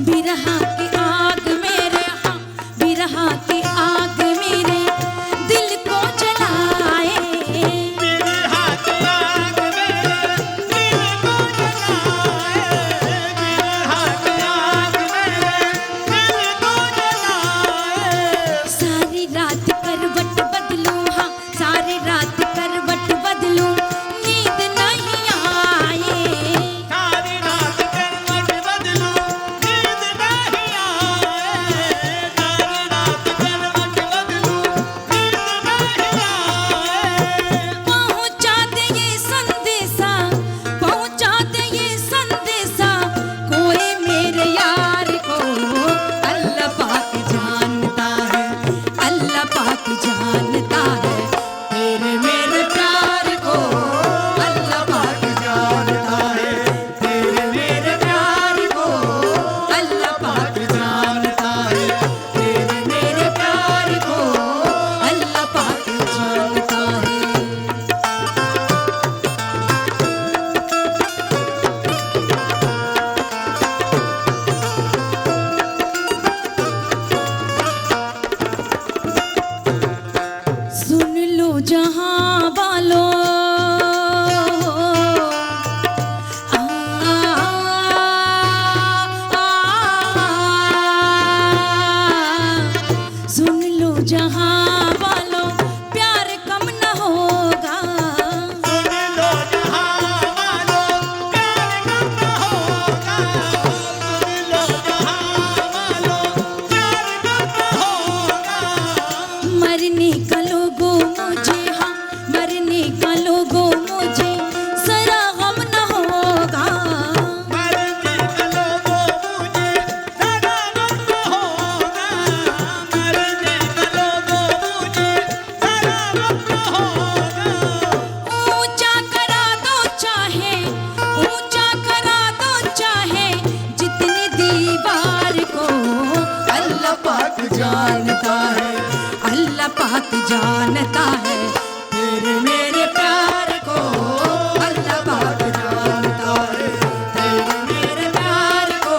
बिरहा की आग मेरे, बिरहा की आग मेरे दिल को जलाए, बिरहा की आग मेरे दिल को जलाए, बिरहा की आग मेरे दिल को जलाए। सारी रात करवट बदलूं, हाँ सारी रात करवट बदलूं, नींद नहीं आए, सारी रात करवट बदलूं, नींद नहीं आए, सारी रात करवट बदलूं, नींद नहीं आए। पहुंचा दे ये संदेशा, पहुंचा दे ये संदेशा, कोई मेरे यार को अल्लाह पाक जानता है, अल्लाह पाक जानता है, तेरे मेरे प्यार को अल्लाह पाक जानता है, तेरे मेरे प्यार को अल्लाह पाक जानता है, तेरे मेरे प्यार को अल्लाह पाक जानता है। सुन लो जहां वालों, आ, सुन लो जहां वालों, प्यार कम न होगा, सुन लो जहां वालों, प्यार कम न होगा, सुन लो जहां वालों, प्यार कम न होगा। मरने का लोगों मुझे, हाँ मरने का लोगों मुझे जरा गम न होगा, मरने का लोगों मुझे जरा गम न होगा, मरने का लोगों मुझे जरा गम न होगा। ऊंचा करा दो चाहे, ऊंचा करा दो चाहे, जितनी दीवार को अल्लाह पाक जानता है, अल्लाह पाक जानता है, तेरे मेरे प्यार को अल्लाह पाक जानता है, तेरे मेरे प्यार को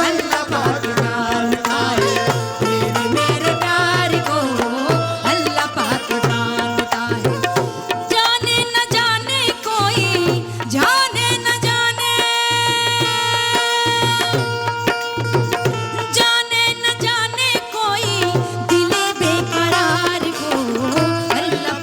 अल्लाह पाक जानता है, तेरे मेरे प्यार को अल्लाह पाक जानता है। जाने न जाने कोई, जाने न जाने, जाने न जाने कोई, दिले बेकरार को अल्लाह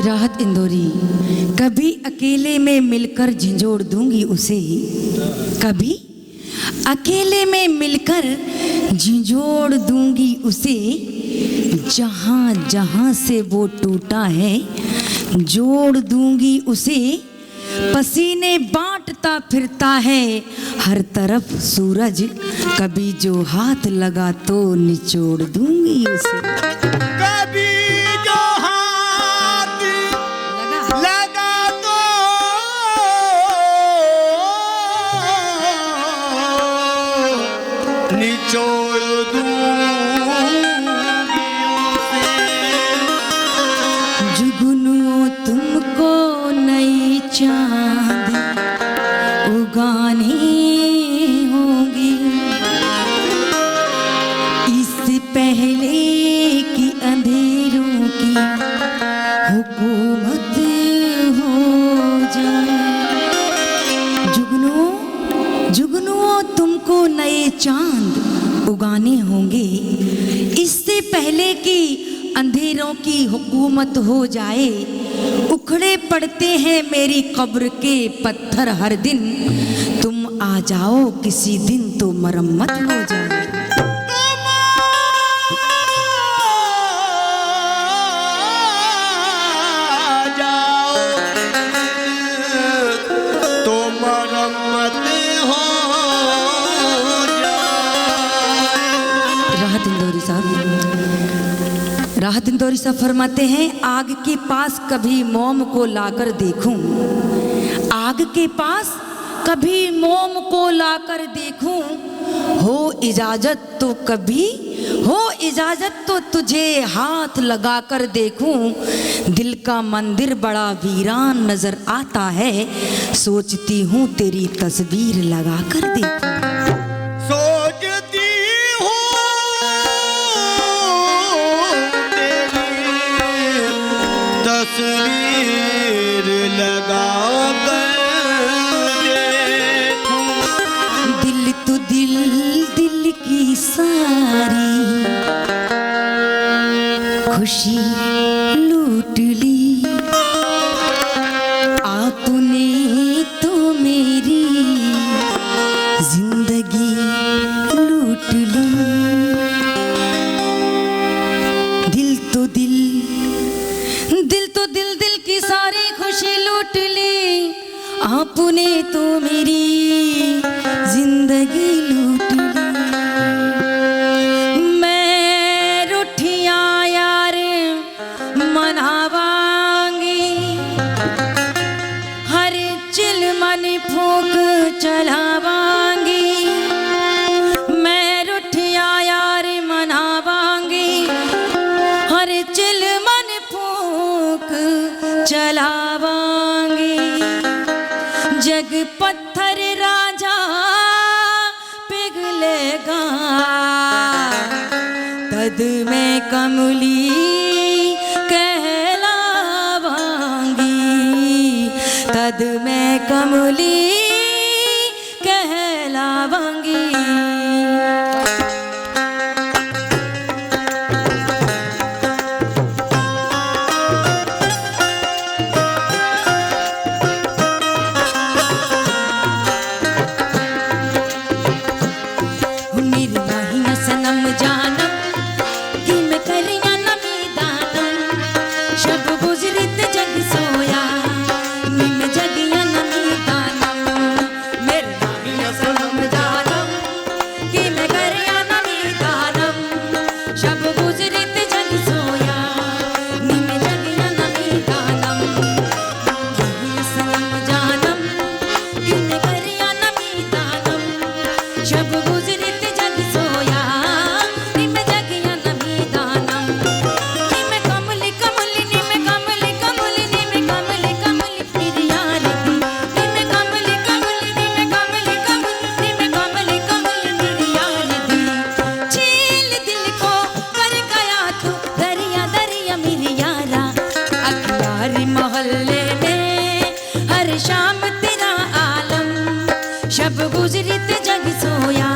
राहत इंदौरी, कभी अकेले में मिलकर झंझोड़ दूंगी उसे, कभी अकेले में मिलकर झंझोड़ दूंगी उसे, जहां जहां से वो टूटा है जोड़ दूंगी उसे। पसीने बांटता फिरता है हर तरफ सूरज, कभी जो हाथ लगा तो निचोड़ दूंगी उसे। कभी जो हाथ लगा तो निचोड़ दूंगी उसे। जुगनुओं तुमको नई चांद उगानी होगी, इससे पहले कि अंधेरों की हुकूमत हो जाए। जुगनुओं जुगनुओं तुमको नए चांद उगाने होंगे, इससे पहले कि अंधेरों की हुकूमत हो जाए। उखड़े पड़ते हैं मेरी कब्र के पत्थर हर दिन, तुम आ जाओ किसी दिन तो मरम्मत हो जाए। तो मरम्मत हो राहत इंदौरी साहब फरमाते हैं, आग के पास कभी मोम को लाकर देखूं, आग के पास कभी मोम को लाकर देखूं, हो इजाजत तो कभी हो इजाजत तो तुझे हाथ लगाकर देखूं। दिल का मंदिर बड़ा वीरान नजर आता है, सोचती हूँ तेरी तस्वीर लगाकर देखूं। सोचती हूँ तेरी तस्वीर लगा कर देखूं। दिल तो दिल की सारी खुशी लूट ली, आपने तो मेरी जिंदगी लूट ली। दिल की सारी खुशी लूट ली, आपने तो मेरी जिंदगी लूट ली। मैं रूठियां यार मनावांगी, हर चिलमन फूंक चलावांगी। मैं रूठियां यार मनावांगी, हर चिलमन फूंक चलावांगी। जग पत्थर राजा पिघलेगा, तद में कमली कहलावांगी, तद में कमली कहलावांगी। मोहल्ले में हर शाम तेरा आलम, शब गुजरी ते जग सोया।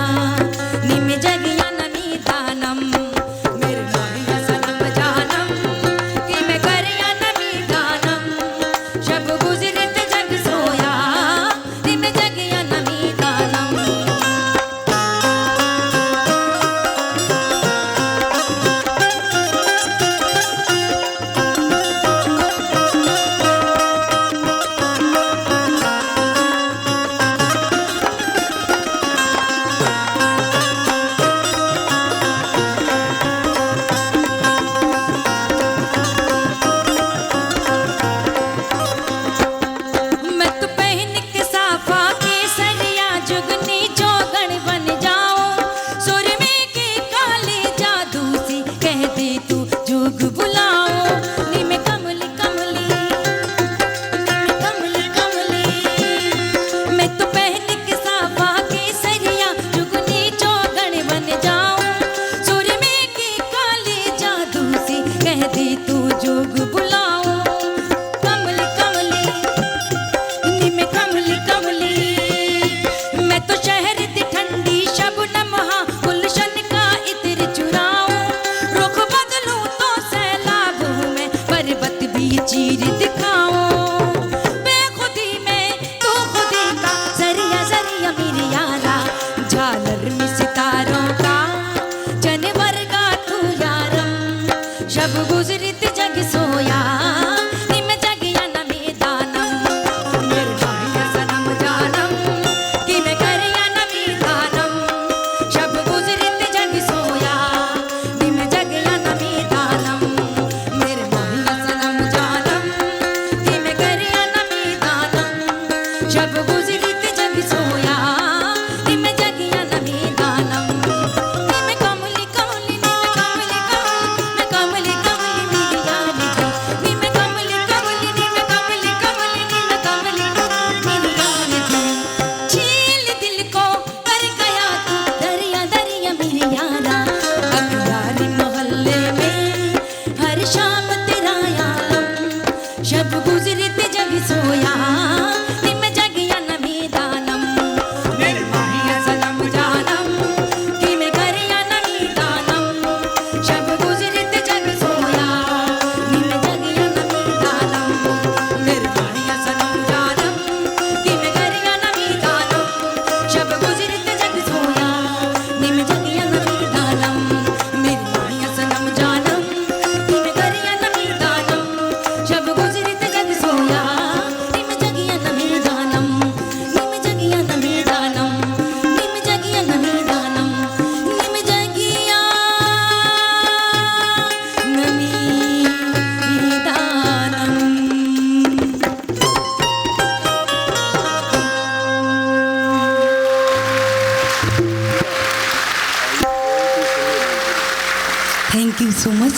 थैंक यू सो मच,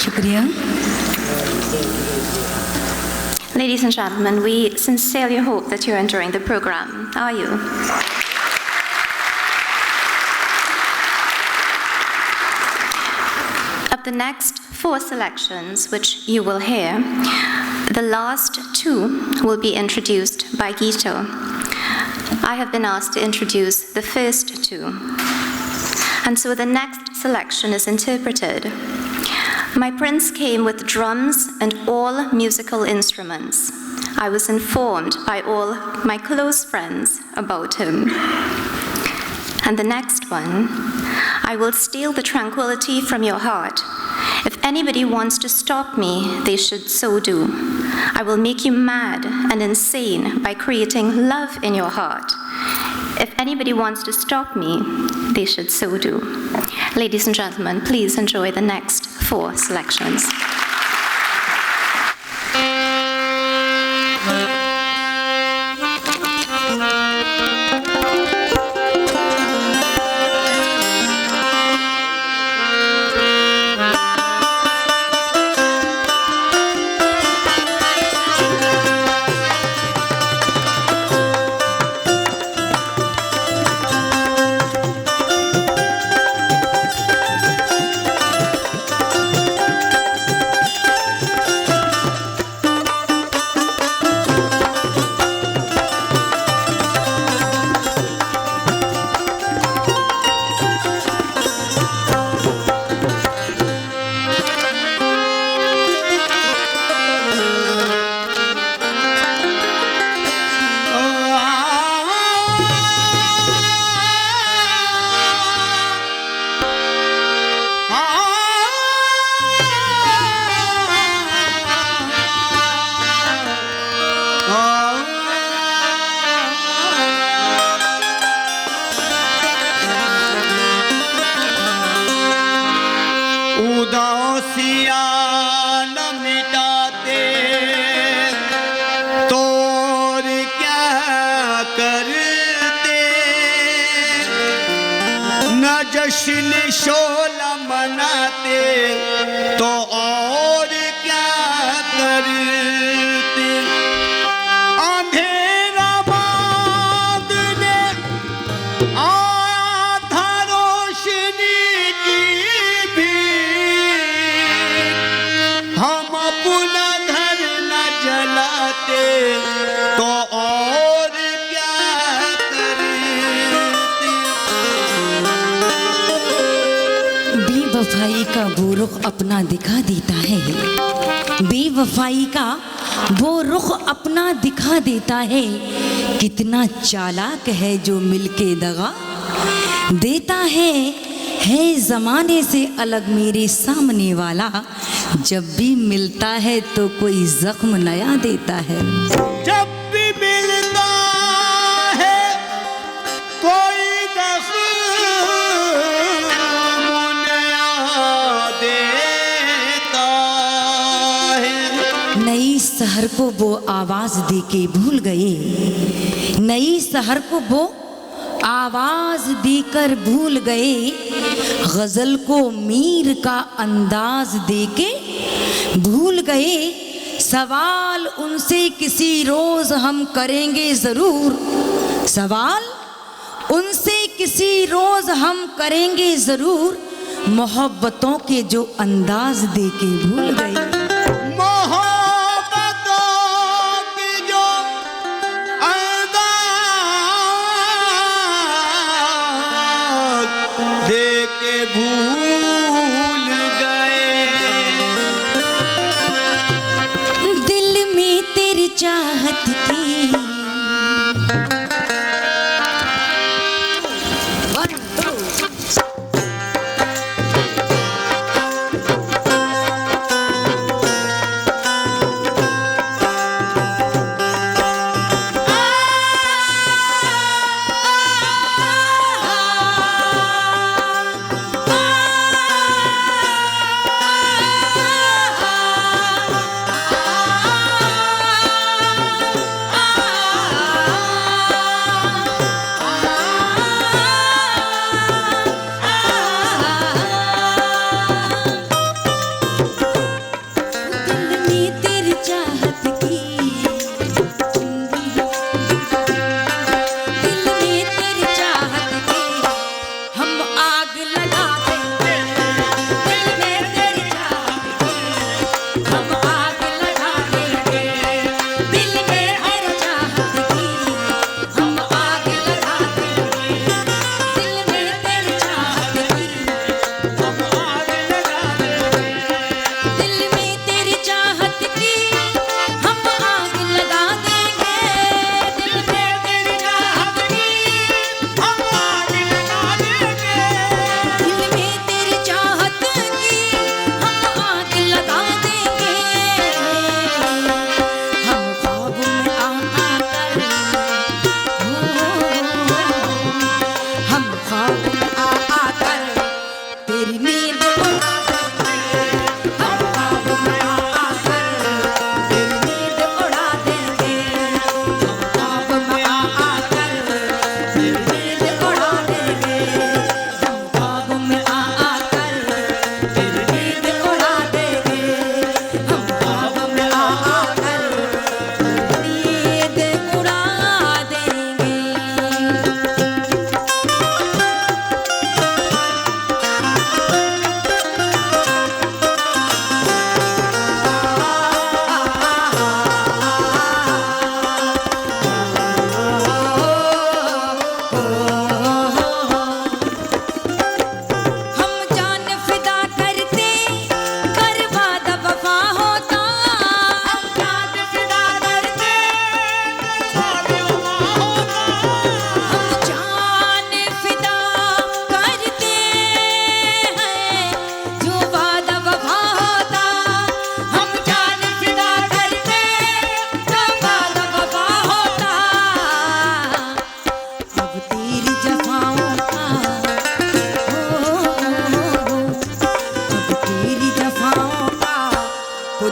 शुक्रिया। Ladies and gentlemen, we sincerely hope that you're enjoying the program. Are you? Of the next 4 selections which you will hear, the last 2 will be introduced by Gito. I have been asked to introduce the first 2. And so the next selection is interpreted. My prince came with drums and all musical instruments. I was informed by all my close friends about him. And the next one, I will steal the tranquility from your heart. If anybody wants to stop me, they should so do. I will make you mad and insane by creating love in your heart. If anybody wants to stop me, they should so do. Ladies and gentlemen, please enjoy the next 4 selections. जश्न शोला मनाते तो और क्या करते। अंधेरा बांधने आधा रोशनी की भी हम अपना घर न जलाते तो और क्या बेवफाई का वो रुख अपना दिखा देता है, बेवफाई का वो रुख अपना दिखा देता है। कितना चालाक है जो मिलके दगा देता है ज़माने से अलग मेरे सामने वाला। जब भी मिलता है तो कोई जख्म नया देता है। जब भी मिलता है कोई नई शहर को वो आवाज़ दे के भूल गए, नई शहर को वो आवाज़ देकर भूल गए। गज़ल को मीर का अंदाज दे के भूल गए। सवाल उनसे किसी रोज़ हम करेंगे ज़रूर, सवाल उनसे किसी रोज़ हम करेंगे ज़रूर। मोहब्बतों के जो अंदाज दे के भूल गए। भूल गए दिल में तेरी चाहत थी।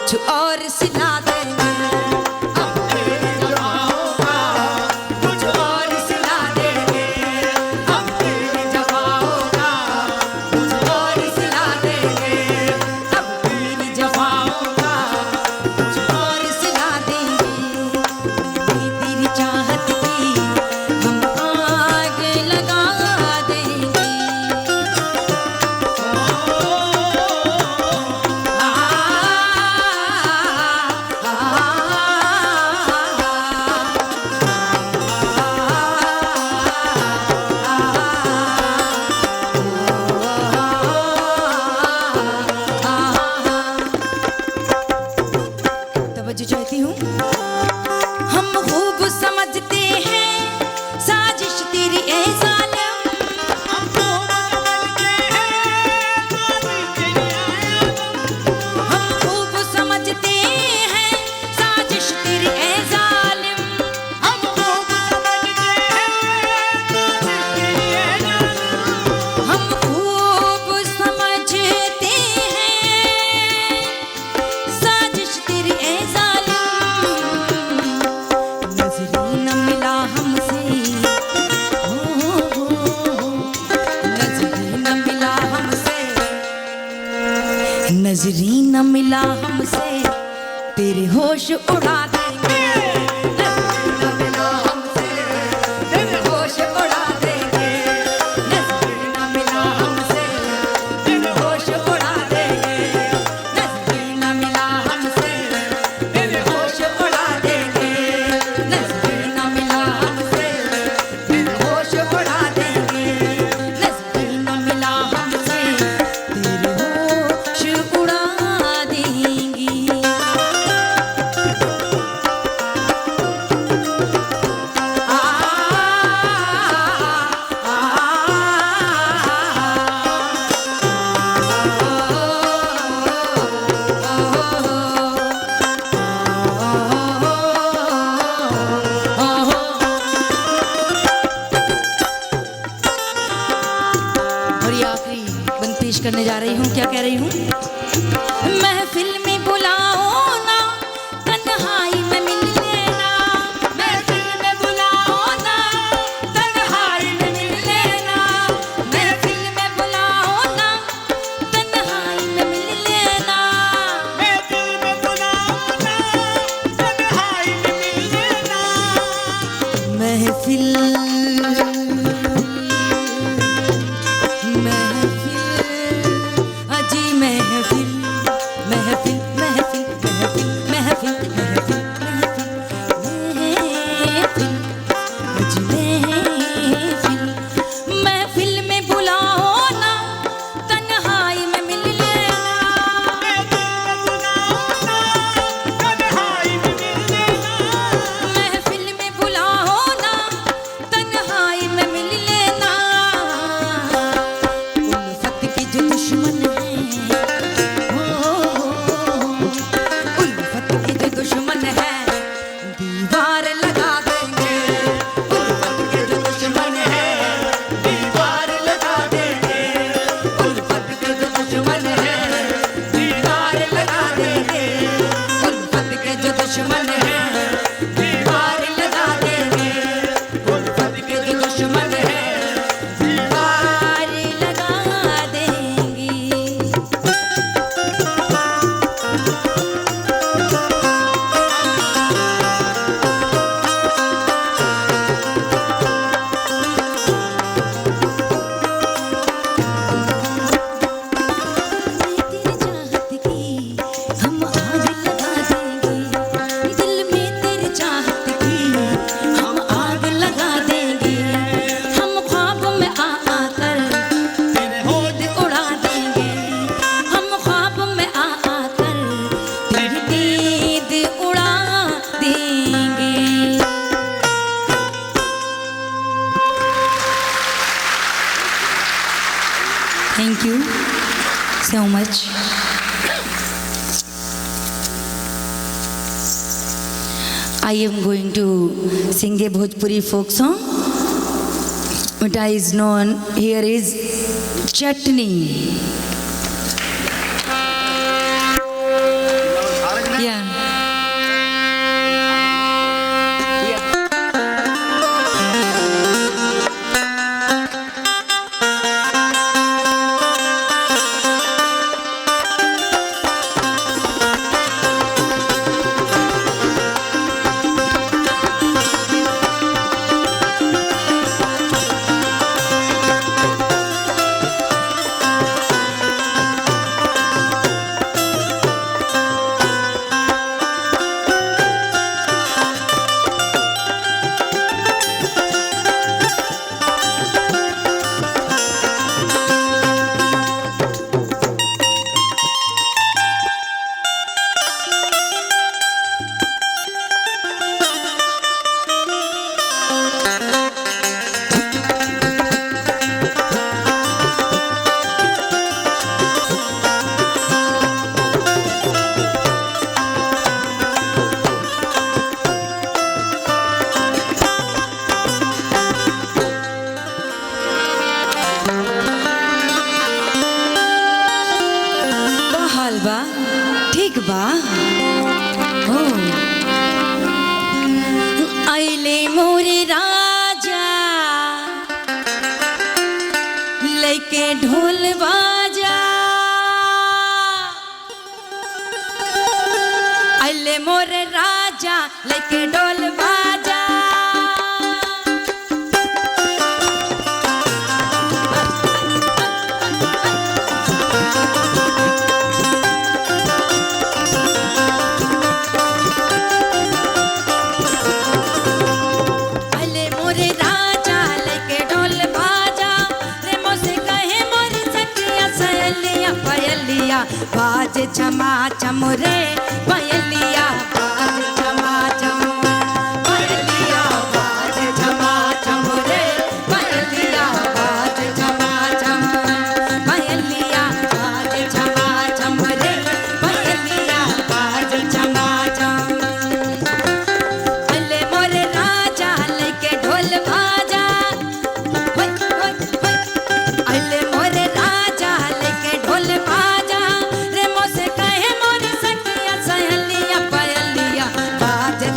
कुछ और सिला देंगे, अब तेरी जवाओं का कुछ और सिला देंगे, अब तेरी जवाओं का कुछ और सिला देंगे, अब तेरी जवाओं का कुछ और सिला देंगे। तेरी चाहत की हम आग लगा देंगे। तवज्जो चाहती हूँ। हम खूब समझते हैं साजिश तेरी ए जालिम, हम खूब समझते हैं साजिश तेरी ए जालिम, हम खूब समझते हैं, हम खूब समझते हैं साजिश तेरी ए जालिम। नजरी न मिला हमसे, नजरी न मिला हमसे, नजरी न मिला हमसे, तेरे होश उड़ा देंगे। नजरी न मिला हमसे, तेरे होश उड़ा देंगे, नजरी न मिला हमसे, तेरे होश उड़ा देंगे, नजरी न मिला हमसे, तेरे होश उड़ा देंगे, नजरी न मिला हमसे, तेरे होश उड़ा देंगे, नजरी न मिला हमसे, तेरे होश उड़ा देंगे। और ये आखिरी बंद पेश करने जा रही हूँ। क्या कह रही हूँ? महफिल में बुलाओ ना, तन्हाई में मिल लेना, महफिल में बुलाओ ना, तन्हाई में मिल लेना, महफिल में बुलाओ ना, तन्हाई में मिल लेना, महफिल में बुलाओ ना, तन्हाई में मिल लेना, महफिल अजी महफिल महफिल महफिल महफिल महफिल महफिल महफिल अजी महफिल, महफिल में बुलाओ ना, तन्हाई में मिल लेना, महफिल में बुलाओ ना, तन्हाई में मिल लेना, उल्फत के जो दुश्मन हैं, उल्फत के जो दुश्मन हैं, दीवार लगा देंगे, उल्फत के जो दुश्मन हैं, दीवार लगा देंगे, उल्फत के जो दुश्मन हैं, दीवार लगा देंगे, उल्फत के जो दुश्मन हैं, दीवार लगा देंगे, उल्फत के जो दुश्मन हैं, दीवार लगा देंगे। तेरी चाहत की हम आग लगा देंगे, दिल में तेरी चाहत की हम आग लगा देंगे, हम ख्वाब में आ आकर तेरे नींद उड़ा देंगे, हम ख्वाब में आ आकर तेरी नींद उड़ा देंगे। Thank you so much. I am going to sing a Bhojpuri folk song. What is known here is Chutney. भैया बा ठीक बा हो आइले मोरे राजा लेके ढोल बाजा आइले मोरे राजा लेके ढोल बाजा बाज छमा छम रे पयलिया बाज छमा छम पयलिया बाज छमा छम रे पयलिया बाज छमा छम पयलिया बाज छमा छम रे पयलिया बाज छमा छम अले मोरे राजा लेके ढोल बाजा अले मोरे राजा लेके ढोल बाजा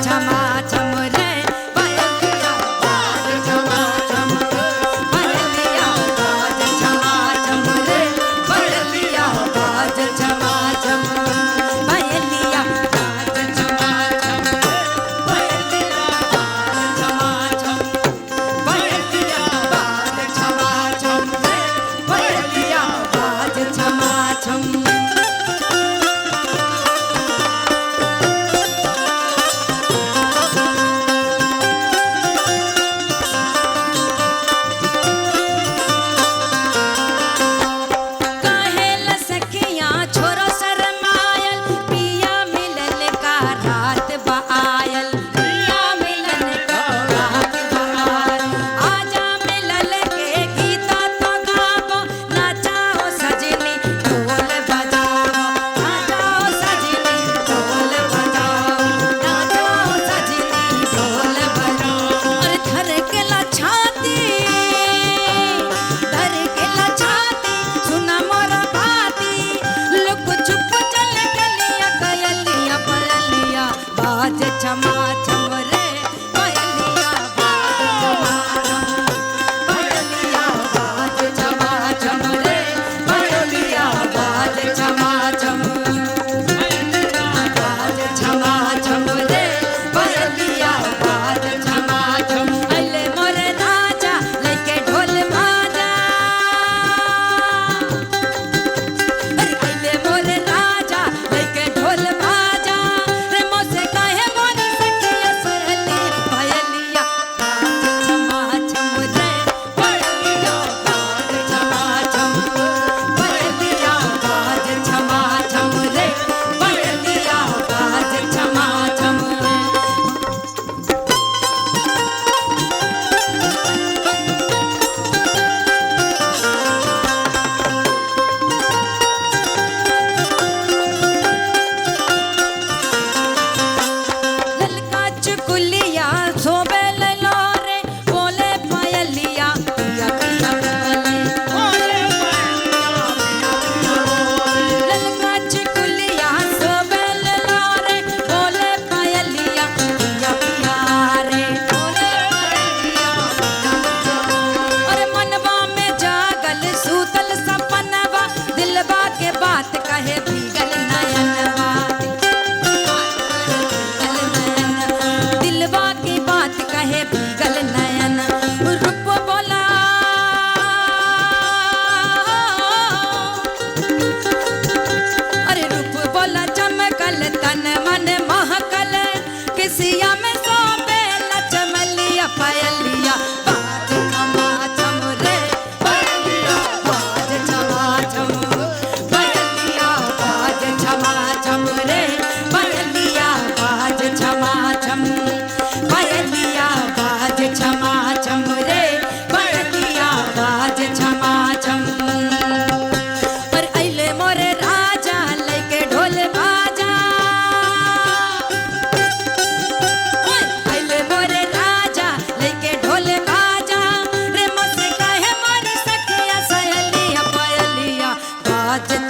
छमा छम रे पयलिया बाज छमा छम पयलिया बाज छमा छम रे पयलिया बाज छमा छम पयलिया बाज छमा छम पयलिया बाज छमा छम पयलिया बाज छमा छम पयलिया बाज छमा छम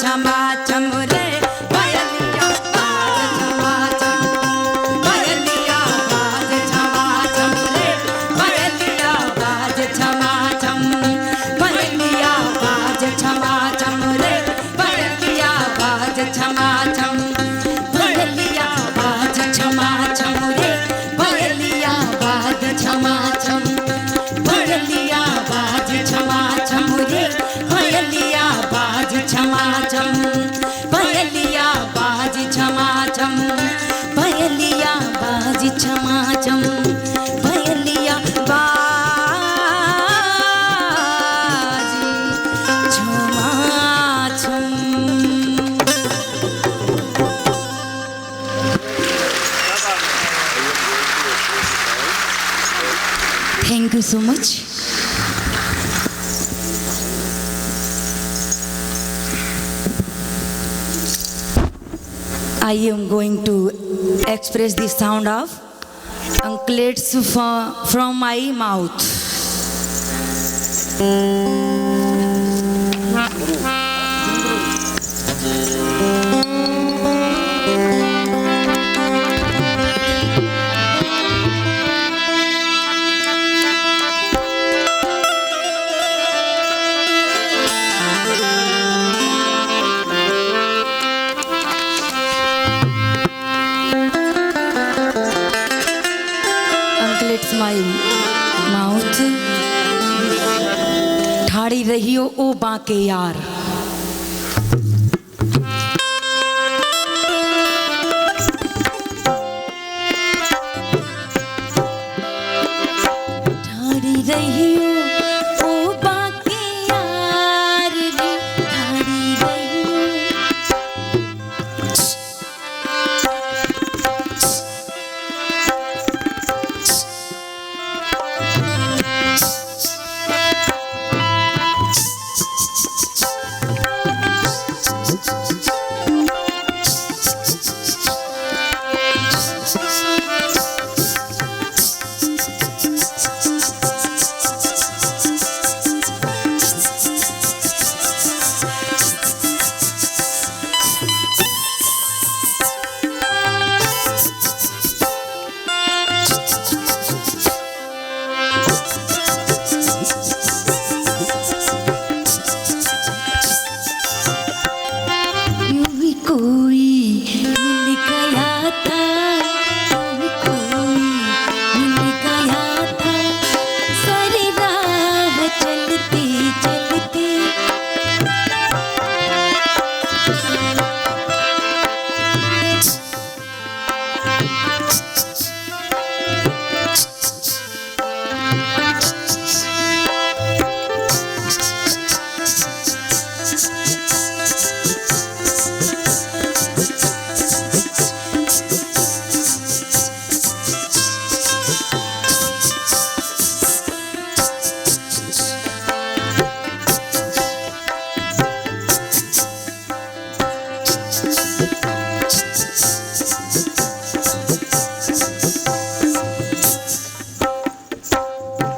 छमा छम रे पायलिया बाज छमा छम पायलिया बाज छमा छम रे पायलिया बाज छमा छम पायलिया बाज छमा छम रे पायलिया बाज छमा छम पायलिया बाज छमा छम रे पायलिया बाज छमा छम पायलिया बाज छमा छम रे पायलिया बाज छमा छम पायलिया बाज छमा छम पायलिया बाज छमा छम पायलिया बाज छमा छम। Thank you so much. I am going to express the sound of anklets from my mouth. Anklets my mouth. ठाड़ी रहियो ओ बाके यार। ठाड़ी रहियो ओ बाके यार रे ठाड़ी रहियो। यूं ही कोई मिल गया था, यूं ही कोई मिल गया था, सारी राह चलते चलते।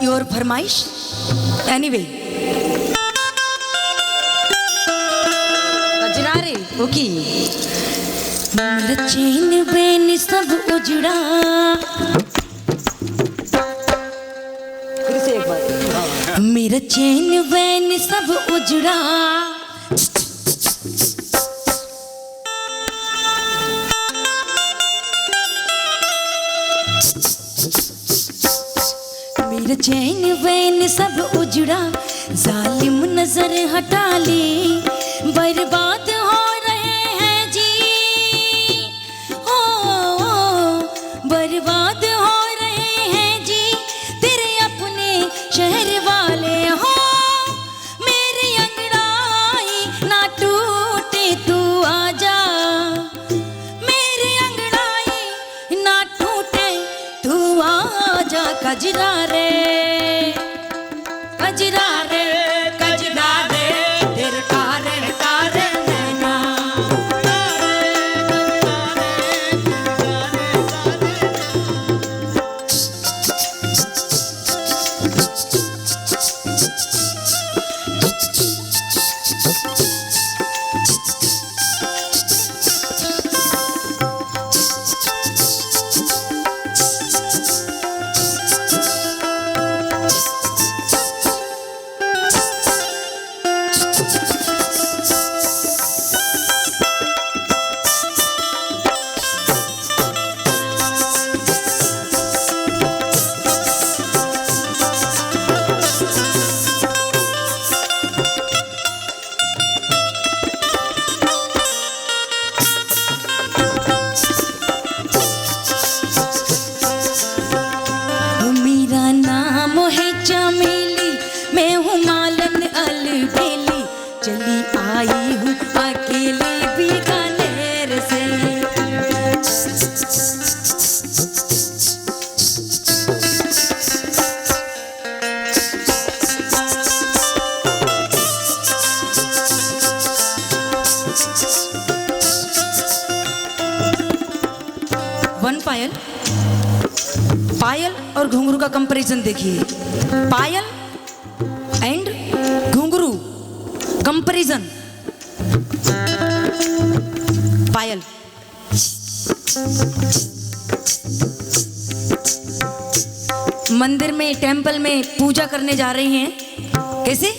योर फरमाइश एनीवे अजनारे ओके। मेरा चैन बैन सब उजड़ा। फिर से एक बार। मेरा चैन बैन सब उजड़ा। मेरा चैन वैन सब उजड़ा, जालिम नजर हटा ली, बर्बाद हो रहे हैं जी, ओ बर्बाद हो रहे हैं जी, तेरे अपने शहर वाले हो। मेरी अंगड़ाई ना टूटे तू आजा, मेरी अंगड़ाई ना टूटे तू आजा। कजरा रे कजरा रे कजरा रे तेरे कारे कारे नैना। चली आई हूँ अकेले बीकानेर से। वन पायल, पायल और घुंघरू का कंपैरिजन देखिए। पायल एंड घुंघरू कंपैरिजन। पायल मंदिर में, टेंपल में पूजा करने जा रही हैं, कैसे?